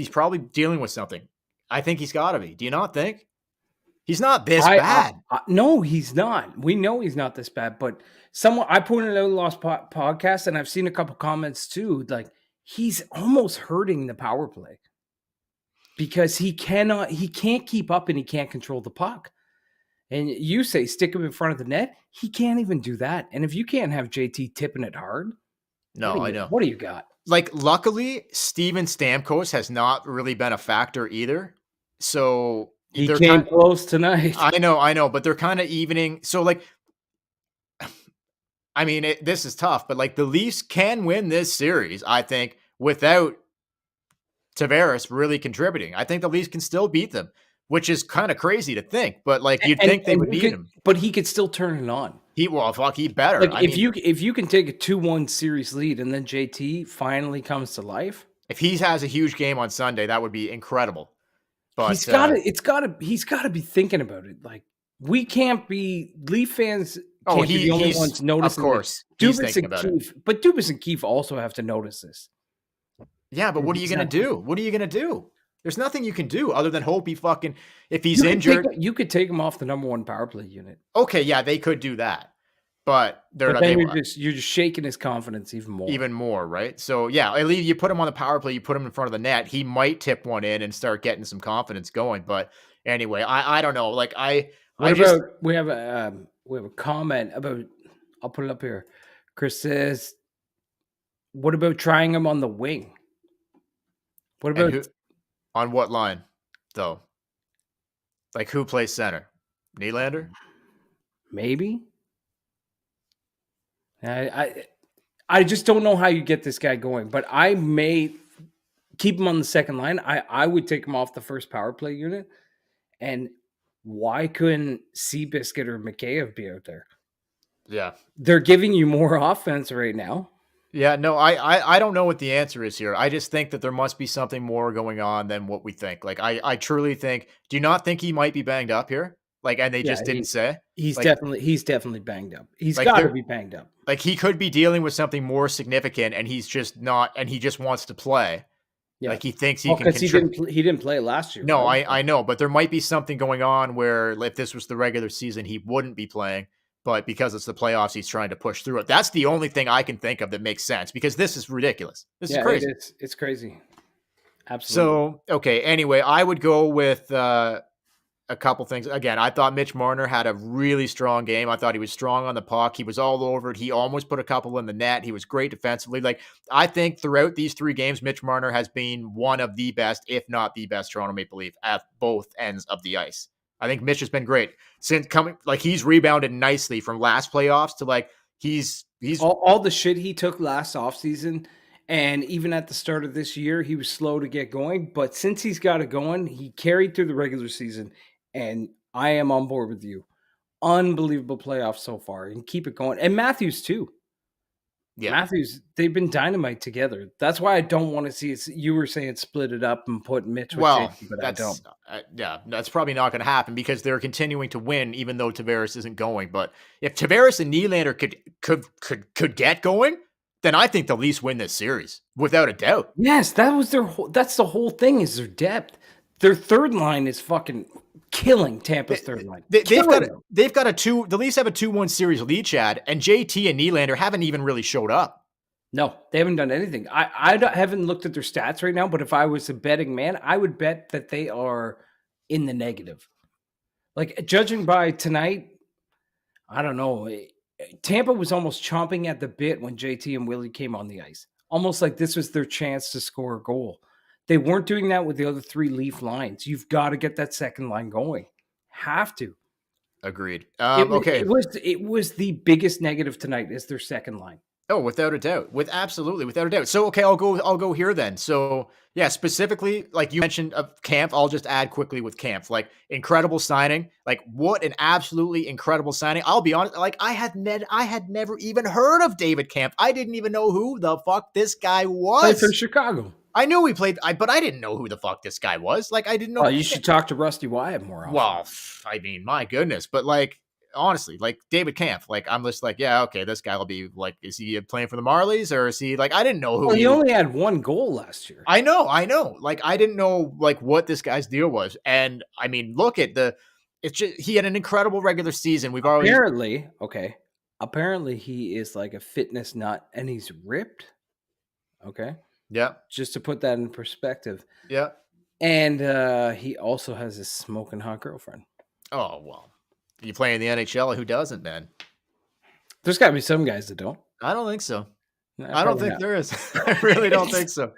C: probably dealing with something. I think he's got to be. Do you not think? He's not this bad.
B: No, he's not. We know he's not this bad, but I pointed out Lost podcast, and I've seen a couple comments too. Like he's almost hurting the power play because he can't keep up and he can't control the puck. And you say stick him in front of the net. He can't even do that. And if you can't have JT tipping it hard,
C: I know.
B: What do you got?
C: Like luckily, Steven Stamkos has not really been a factor either. So
B: he came close tonight.
C: I know, but they're kind of evening. So like, I mean, this is tough, but like the Leafs can win this series, I think, without Tavares really contributing. I think the Leafs can still beat them, which is kind of crazy to think, but like you'd think they would beat him.
B: But he could still turn it on.
C: He better.
B: Like if you can take a 2-1 series lead and then JT finally comes to life.
C: If he has a huge game on Sunday, that would be incredible. But
B: he's got to be thinking about it. Like we can't be Leaf fans.
C: Oh,
B: Can't be the only ones noticing.
C: Of course,
B: this.
C: he's thinking about it.
B: But Dubas and Keefe also have to notice this.
C: Yeah, but what are you going to do? What are you going to do? There's nothing you can do other than hope he fucking, if he's injured.
B: You could take him off the number one power play unit.
C: Okay, yeah, they could do that. But they're
B: but
C: not.
B: You're just shaking his confidence even more.
C: Even more, right? So, yeah, at least you put him on the power play, you put him in front of the net, he might tip one in and start getting some confidence going. But anyway, I don't know. Like,
B: we have a comment about, I'll put it up here. Chris says, what about trying him on the wing? What about
C: on what line, though? Like, who plays center? Nylander?
B: Maybe. I just don't know how you get this guy going, but I may keep him on the second line. I would take him off the first power play unit. And why couldn't Seabiscuit or Mikheyev be out there?
C: Yeah.
B: They're giving you more offense right now.
C: Yeah, no, I don't know what the answer is here. I just think that there must be something more going on than what we think. Like, I truly think, do you not think he might be banged up here? Like, and they just didn't say?
B: He's
C: like,
B: definitely banged up. He's
C: like
B: got to be banged up.
C: Like, he could be dealing with something more significant and he's just not, and he just wants to play. Yeah. Like, he thinks he can
B: contribute. He didn't play last year.
C: No,
B: right?
C: I know, but there might be something going on where if this was the regular season, he wouldn't be playing. But because it's the playoffs, he's trying to push through it. That's the only thing I can think of that makes sense because this is ridiculous. This is crazy.
B: It's crazy. Absolutely.
C: So, okay. Anyway, I would go with a couple things. Again, I thought Mitch Marner had a really strong game. I thought he was strong on the puck. He was all over it. He almost put a couple in the net. He was great defensively. Like, I think throughout these 3 games, Mitch Marner has been one of the best, if not the best, Toronto Maple Leaf at both ends of the ice. I think Mitch has been great since coming. Like, he's rebounded nicely from last playoffs to like he's
B: all the shit he took last offseason, and even at the start of this year, he was slow to get going. But since he's got it going, he carried through the regular season, and I am on board with you. Unbelievable playoffs so far, and keep it going. And Matthews too. Yeah, Matthews, they've been dynamite together. That's why I don't want to see it. You were saying split it up and put Mitch with JT, but I don't.
C: That's probably not going to happen because they're continuing to win, even though Tavares isn't going. But if Tavares and Nylander could get going, then I think the Leafs win this series without a doubt.
B: Yes, that's the whole thing is their depth. Their third line is fucking killing Tampa's third line.
C: The Leafs have a 2-1 series lead, Chad, and JT and Nylander haven't even really showed up.
B: No, they haven't done anything. I haven't looked at their stats right now, but if I was a betting man, I would bet that they are in the negative. Like, judging by tonight, I don't know. Tampa was almost chomping at the bit when JT and Willie came on the ice. Almost like this was their chance to score a goal. They weren't doing that with the other 3 Leaf lines. You've got to get that second line going. Have to.
C: Agreed.
B: Okay. It was the biggest negative tonight is their second line.
C: Oh, without a doubt. Without a doubt. So, okay, I'll go here then. So, yeah, specifically, like you mentioned of Kampf, I'll just add quickly with Kampf. Like, incredible signing. Like, what an absolutely incredible signing. I'll be honest, like, I had never even heard of David Kampf. I didn't even know who the fuck this guy was.
B: Played for Chicago.
C: I knew he played, but I didn't know who the fuck this guy was. Like, I didn't know.
B: Oh, you should talk to Rusty Wyatt more often.
C: Well, I mean, my goodness. But, like, honestly, like, David Kampf, like, I'm just like, yeah, okay, this guy will be, like, is he playing for the Marlies? Or is he, like, I didn't know who
B: he only had 1 goal last year.
C: I know. Like, I didn't know, like, what this guy's deal was. And, I mean, look at it's just, he had an incredible regular season.
B: Apparently he is, like, a fitness nut, and he's ripped. Okay?
C: Yeah.
B: Just to put that in perspective.
C: Yeah.
B: And he also has a smoking hot girlfriend.
C: Oh, well. You play in the NHL, who doesn't, man?
B: There's got to be some guys that don't.
C: I don't think so.
B: No,
C: I don't think there is. I really don't think so.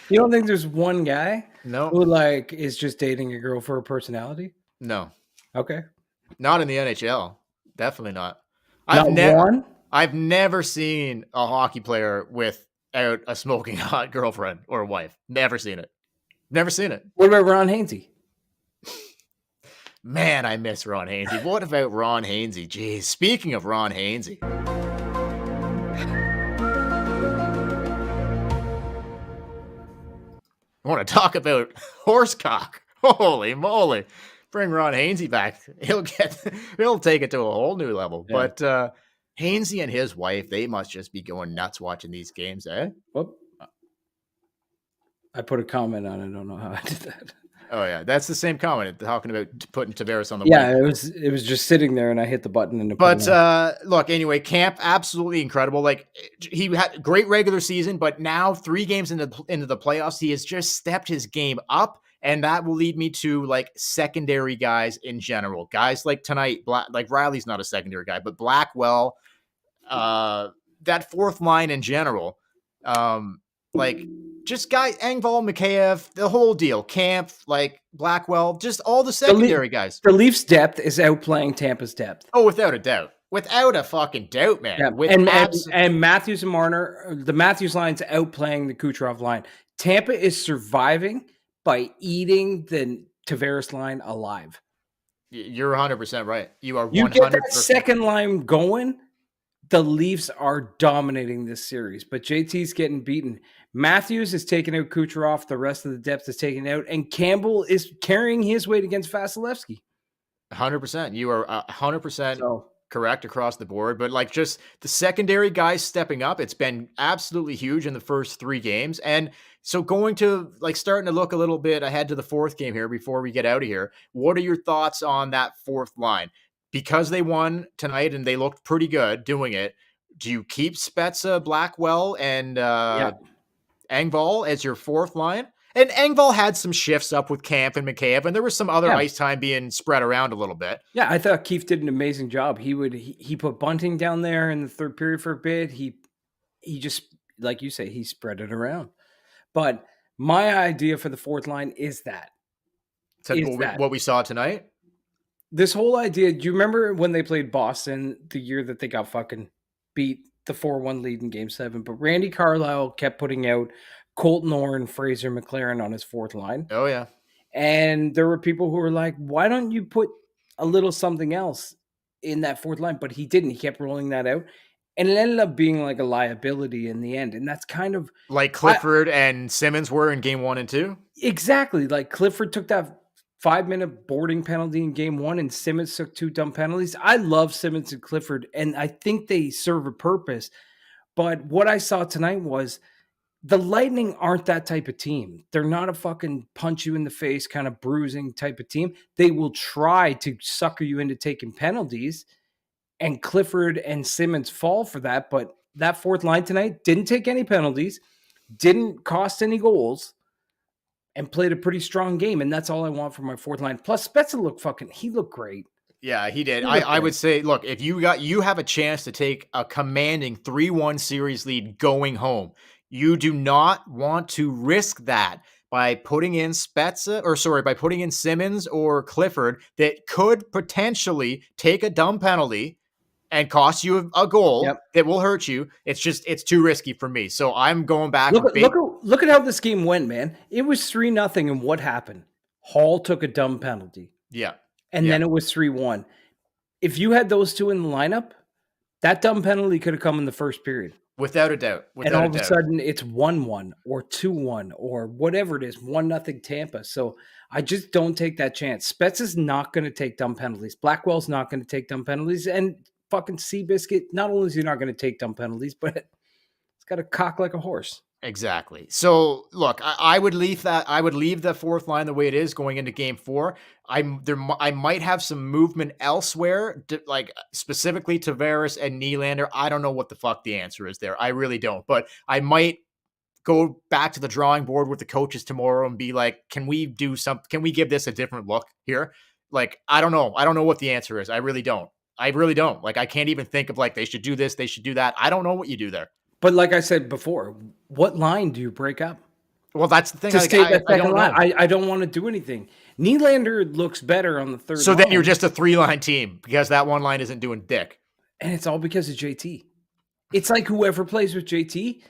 B: You don't think there's one guy
C: no
B: who, like, is just dating a girl for her personality?
C: No.
B: Okay.
C: Not in the NHL. Definitely not. I've never seen a hockey player without a smoking hot girlfriend or wife. Never seen it.
B: What about Ron Hainsey?
C: Man, I miss Ron Hainsey. What about Ron Hainsey? Jeez. Speaking of Ron Hainsey. I want to talk about horsecock. Holy moly. bring Ron Hainsey back. He'll take it to a whole new level.
B: Yeah.
C: But Hainsey and his wife, they must just be going nuts watching these games, eh?
B: Whoop. I put a comment on it. I don't know how I did that.
C: Oh yeah, that's the same comment talking about putting Tavares on the
B: Yeah,
C: white.
B: it was just sitting there, and I hit the button. And
C: But look, anyway, Camp absolutely incredible. Like he had a great regular season, but now 3 games into the playoffs, he has just stepped his game up, and that will lead me to like secondary guys in general. Guys like tonight, like Riley's not a secondary guy, but Blackwell, that fourth line in general, like. Just Engvall, Mikheyev, the whole deal. Camp, like Blackwell, just all the secondary guys.
B: The Leafs' depth is outplaying Tampa's depth.
C: Oh, without a doubt. Without a fucking doubt, man.
B: Yeah. And Matthews and Marner, the Matthews line's outplaying the Kucherov line. Tampa is surviving by eating the Tavares line alive.
C: You're 100% right. You are 100%.
B: You get that second line going, the Leafs are dominating this series, but JT's getting beaten. Matthews is taking out Kucherov. The rest of the depth is taken out, and Campbell is carrying his weight against Vasilevsky.
C: 100%. You are 100% correct across the board, but like just the secondary guys stepping up, it's been absolutely huge in the first 3 games. And so going to like starting to look a little bit ahead to the 4th game here before we get out of here. What are your thoughts on that 4th line? Because they won tonight and they looked pretty good doing it. Do you keep Spezza, Blackwell, and Engvall as your 4th line? And Engvall had some shifts up with Camp and Mikheyev, and there was some other ice time being spread around a little bit.
B: Yeah, I thought Keefe did an amazing job. He put Bunting down there in the 3rd period for a bit. He just, like you say, he spread it around. But my idea for the 4th line is that.
C: What we saw tonight?
B: This whole idea, do you remember when they played Boston the year that they got fucking beat the 4-1 lead in Game 7? But Randy Carlyle kept putting out Colton Orr and Fraser McLaren on his 4th line.
C: Oh, yeah.
B: And there were people who were like, why don't you put a little something else in that 4th line? But he didn't. He kept rolling that out. And it ended up being like a liability in the end. And that's kind of...
C: Like Clifford and Simmons were in Game 1 and 2?
B: Exactly. Like Clifford took that 5-minute boarding penalty in Game 1, and Simmons took 2 dumb penalties. I love Simmons and Clifford, and I think they serve a purpose. But what I saw tonight was the Lightning aren't that type of team. They're not a fucking punch you in the face kind of bruising type of team. They will try to sucker you into taking penalties, and Clifford and Simmons fall for that. But that 4th line tonight didn't take any penalties, didn't cost any goals, and played a pretty strong game. And that's all I want from my 4th line. Plus, Spezza he looked great.
C: Yeah, he did. I would say, look, if you have a chance to take a commanding 3-1 series lead going home, you do not want to risk that by putting in Simmons or Clifford that could potentially take a dumb penalty and cost you a goal that will hurt you. It's too risky for me. So I'm going back.
B: Look at how this game went, man. It was 3-0, and what happened? Hall took a dumb penalty.
C: Yeah.
B: And then it was 3-1. If you had those 2 in the lineup, that dumb penalty could have come in the 1st period.
C: Without a doubt.
B: And all of a sudden, it's 1-1 or 2-1 or whatever it is, 1-0 Tampa. So I just don't take that chance. Spezza's not going to take dumb penalties. Blackwell's not going to take dumb penalties. And fucking Seabiscuit, not only is he not going to take dumb penalties, but it's got to cock like a horse.
C: Exactly. So look, I would leave the 4th line the way it is going into Game 4. I might have some movement elsewhere, like specifically Tavares and Nylander. I don't know what the fuck the answer is there. I really don't. But I might go back to the drawing board with the coaches tomorrow and be like, can we do something? Can we give this a different look here? Like, I don't know. I don't know what the answer is. I really don't. Like, I can't even think of like, they should do this, they should do that. I don't know what you do there.
B: But like I said before, what line do you break up?
C: Well, that's the thing.
B: I don't want to do anything. Nylander looks better on the 3rd line.
C: So then you're just a 3-line team because that one line isn't doing dick.
B: And it's all because of JT. It's like whoever plays with JT,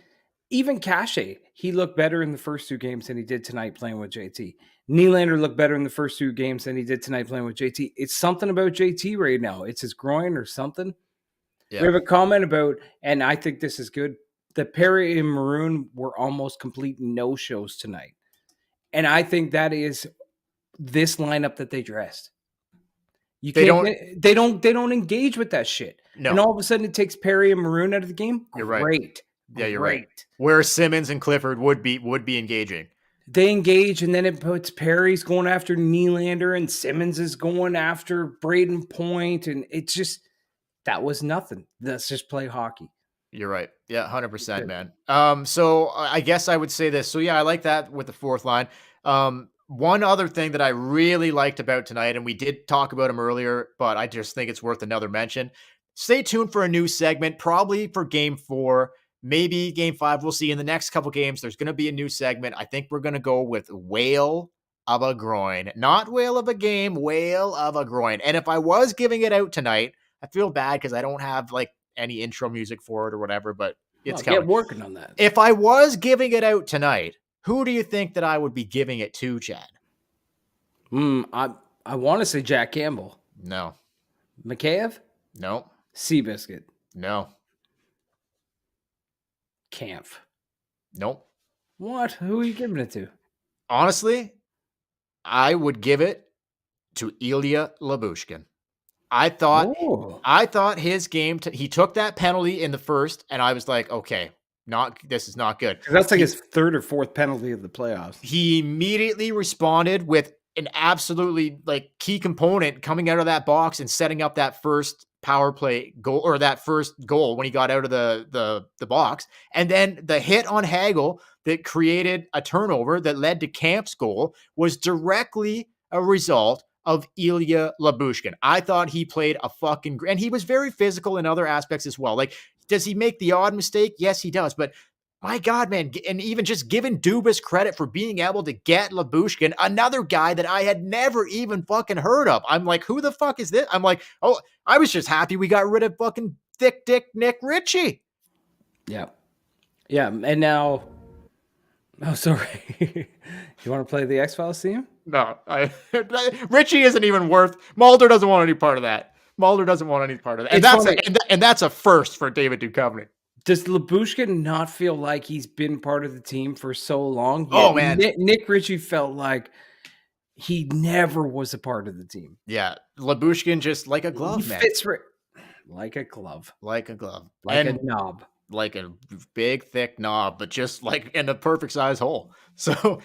B: even Cache, he looked better in the first 2 games than he did tonight playing with JT. Nylander looked better in the first 2 games than he did tonight playing with JT. It's something about JT right now. It's his groin or something. Yeah. We have a comment about, and I think this is good, that Perry and Maroon were almost complete no-shows tonight. And I think that is this lineup that they dressed. You
C: They
B: can't. They don't engage with that shit.
C: No.
B: And all of a sudden, it takes Perry and Maroon out of the game.
C: You're right.
B: Great.
C: Yeah, you're right. Where Simmons and Clifford would be engaging.
B: They engage, and then it puts Perry's going after Nylander, and Simmons is going after Braden Point, and it's just that was nothing. Let's just play hockey.
C: You're right. Yeah, 100%, man. So I guess I would say this. So yeah, I like that with the fourth line. One other thing that I really liked about tonight, and we did talk about him earlier, but I just think it's worth another mention. Stay tuned for a new segment, probably for Game 4, maybe Game 5. We'll see in the next couple games. There's going to be a new segment. I think we're going to go with whale of a groin, not whale of a game, whale of a groin. And if I was giving it out tonight, I feel bad because I don't have like any intro music for it or whatever, but it's coming.
B: Get working on that.
C: If I was giving it out tonight, who do you think that I would be giving it to, Chad?
B: I want to say Jack Campbell.
C: No.
B: Mikheyev?
C: No.
B: Seabiscuit.
C: No.
B: Kampf.
C: Nope.
B: What? Who are you giving it to?
C: Honestly, I would give it to Ilya Lyubushkin. I thought his game, he took that penalty in the first, and I was like, okay, this is not good.
B: That's like his third or fourth penalty of the playoffs.
C: He immediately responded with an absolutely like key component coming out of that box and setting up that first power play goal, or that first goal when he got out of the box. And then the hit on Hagel that created a turnover that led to Kampf's goal was directly a result of Ilya Lyubushkin. I thought he played and he was very physical in other aspects as well. Like, does he make the odd mistake? Yes, he does. But my God, man, and even just giving Dubas credit for being able to get Lyubushkin, another guy that I had never even fucking heard of. I'm like, who the fuck is this? I'm like, oh, I was just happy we got rid of fucking thick dick Nick Ritchie.
B: Yeah. Yeah. And now, sorry. You want to play the X-Files theme?
C: No, Ritchie isn't even worth. Mulder doesn't want any part of that. And that's a first for David Duchovny.
B: Does Lyubushkin not feel like he's been part of the team for so long?
C: Oh, man.
B: Nick Ritchie felt like he never was a part of the team.
C: Yeah. Lyubushkin just like a glove, man.
B: Fits like a glove.
C: Like a glove.
B: Like a knob.
C: Like a big, thick knob, but just like in a perfect size hole. So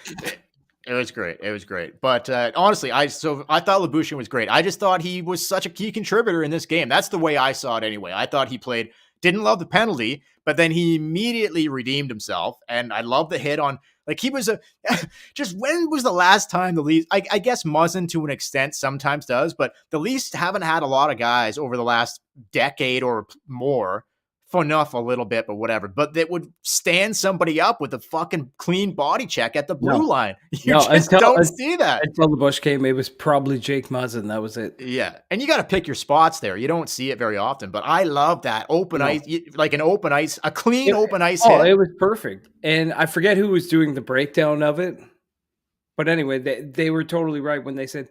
C: it was great. But honestly, I thought Lyubushkin was great. I just thought he was such a key contributor in this game. That's the way I saw it anyway. I thought he played, didn't love the penalty, but then he immediately redeemed himself. And I love the hit on, like, he was just when was the last time the Leafs, I guess Muzzin to an extent sometimes does, but the Leafs haven't had a lot of guys over the last decade or more, enough a little bit, but whatever, but that would stand somebody up with a fucking clean body check at the blue line. You don't see that.
B: Until the Bush came, it was probably Jake Muzzin. That was it.
C: Yeah. And you got to pick your spots there. You don't see it very often, but I love that open ice, like an open ice, a clean open ice hit.
B: It was perfect. And I forget who was doing the breakdown of it. But anyway, they were totally right when they said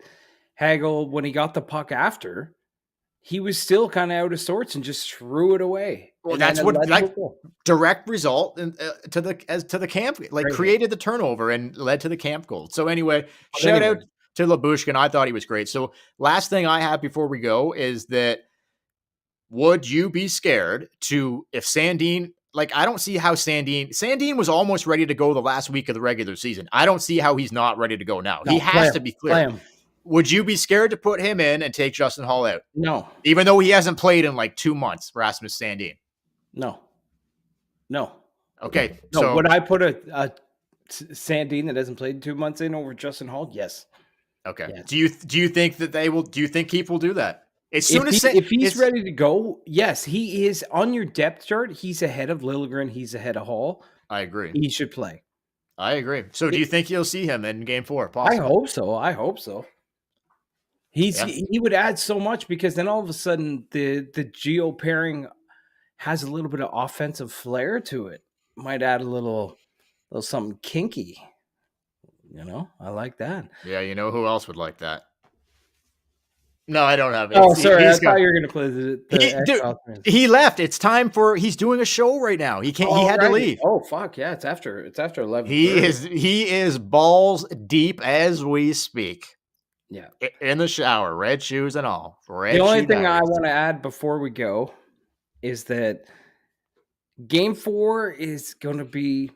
B: Hagel, when he got the puck after, he was still kind of out of sorts and just threw it away.
C: Well, that's what direct result to the Camp, like created the turnover and led to the Camp goal. So anyway, shout out to Lyubushkin. I thought he was great. So last thing I have before we go is that would you be scared if Sandin, like, I don't see how Sandin was almost ready to go the last week of the regular season. I don't see how he's not ready to go now. He has to be clear. Would you be scared to put him in and take Justin Hall out?
B: No.
C: Even though he hasn't played in like 2 months, Rasmus Sandin?
B: No.
C: Okay.
B: No,
C: so
B: would I put a Sandin that hasn't played 2 months in over Justin Hall? Yes.
C: Okay.
B: Yes.
C: Do you think that they will? Do you think Keefe will do that? If
B: he's ready to go, yes, he is on your depth chart. He's ahead of Liljegren. He's ahead of Hall.
C: I agree.
B: He should play.
C: I agree. So do you think you'll see him in Game 4? Possibly?
B: I hope so. He would add so much, because then all of a sudden the Geo pairing has a little bit of offensive flair to it. Might add a little something kinky. I like that.
C: Yeah, you know who else would like that? No, I don't have it.
B: Oh, sorry. I thought you were going to play the
C: he left. It's time he's doing a show right now. He can't. He had to leave.
B: Oh, fuck. Yeah, it's after 11.
C: He is balls deep as we speak.
B: Yeah.
C: In the shower, red shoes and all.
B: The only thing I want to add before we go is that Game 4 is going to be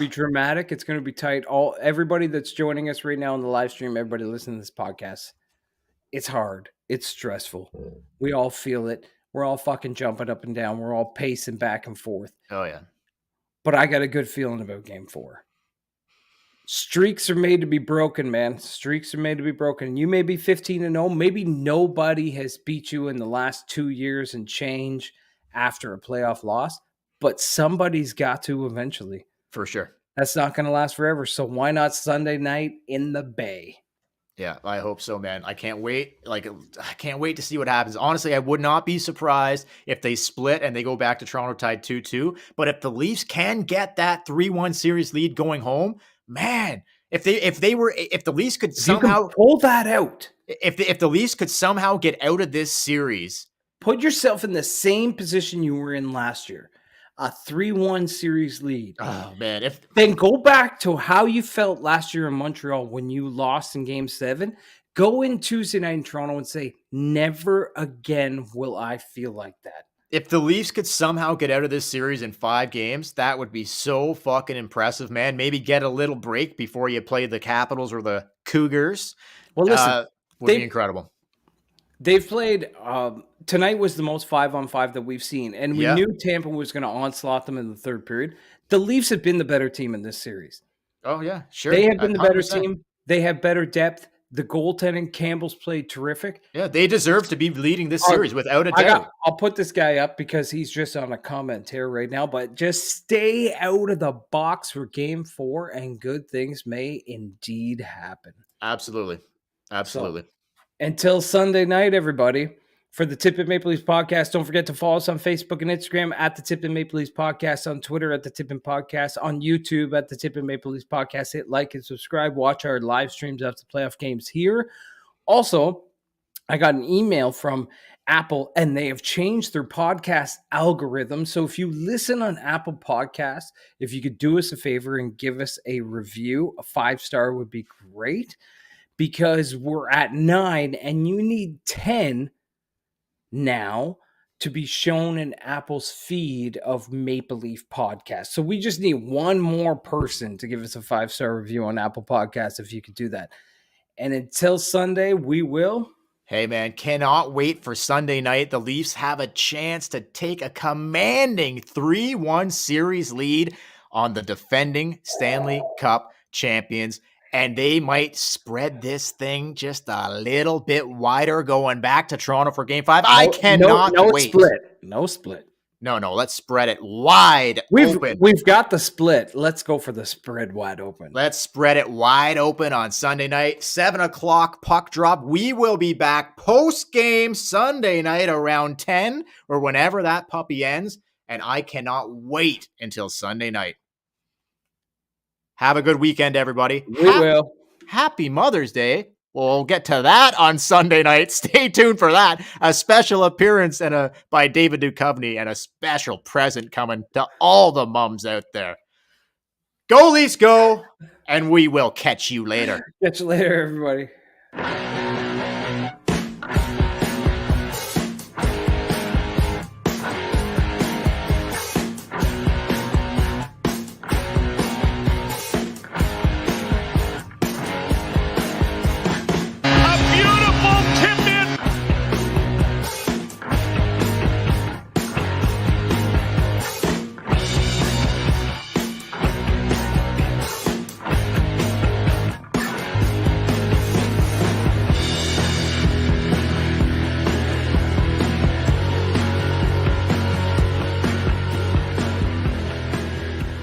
B: dramatic. It's going to be tight. Everybody that's joining us right now on the live stream, everybody listening to this podcast, it's hard. It's stressful. We all feel it. We're all fucking jumping up and down. We're all pacing back and forth.
C: Oh, yeah.
B: But I got a good feeling about Game 4. Streaks are made to be broken, man. Streaks are made to be broken. You may be 15-0. Maybe nobody has beat you in the last 2 years and change after a playoff loss, but somebody's got to eventually.
C: For sure.
B: That's not going to last forever. So why not Sunday night in the Bay?
C: Yeah, I hope so, man. I can't wait. I can't wait to see what happens. Honestly, I would not be surprised if they split and they go back to Toronto tied 2-2. But if the Leafs can get that 3-1 series lead going home, man, if the Leafs could somehow
B: pull that out,
C: if the Leafs could somehow get out of this series,
B: put yourself in the same position you were in last year. A 3-1 series lead.
C: Oh, man.
B: Then go back to how you felt last year in Montreal when you lost in Game 7. Go in Tuesday night in Toronto and say, never again will I feel like that.
C: If the Leafs could somehow get out of this series in 5 games, that would be so fucking impressive, man. Maybe get a little break before you play the Capitals or the Cougars.
B: Well, listen.
C: Would be incredible.
B: They've played tonight was the most 5-on-5 that we've seen, and we knew Tampa was going to onslaught them in the third period. The Leafs have been the better team in this series.
C: Oh, yeah, sure.
B: They have been the better
C: 100%.
B: team. They have better depth. The goaltending, Campbell's played terrific.
C: Yeah, they deserve to be leading this series without a doubt.
B: I'll put this guy up because he's just on a comment here right now, but just stay out of the box for Game 4, and good things may indeed happen.
C: Absolutely. Absolutely.
B: So, until Sunday night, everybody, for the Tip and Maple Leafs podcast, don't forget to follow us on Facebook and Instagram at the Tip and Maple Leafs podcast, on Twitter at the Tip and Podcast, on YouTube at the Tip and Maple Leafs podcast. Hit like and subscribe. Watch our live streams after playoff games here. Also, I got an email from Apple, and they have changed their podcast algorithm. So if you listen on Apple Podcasts, if you could do us a favor and give us a review, a 5-star would be great. Because we're at 9 and you need 10 now to be shown in Apple's feed of Maple Leaf Podcast. So we just need one more person to give us a 5-star review on Apple Podcasts if you could do that. And until Sunday, we will.
C: Hey, man, cannot wait for Sunday night. The Leafs have a chance to take a commanding 3-1 series lead on the defending Stanley Cup champions. And they might spread this thing just a little bit wider going back to Toronto for Game 5. I cannot wait.
B: No split.
C: No, let's spread it wide open.
B: We've got the split. Let's go for the spread wide open.
C: Let's spread it wide open on Sunday night. 7 o'clock puck drop. We will be back post-game Sunday night around 10 or whenever that puppy ends. And I cannot wait until Sunday night. Have a good weekend, everybody.
B: We will.
C: Happy Mother's Day. We'll get to that on Sunday night. Stay tuned for that. A special appearance by David Duchovny and a special present coming to all the mums out there. Go Leafs, go! And we will catch you later.
B: Catch you later, everybody.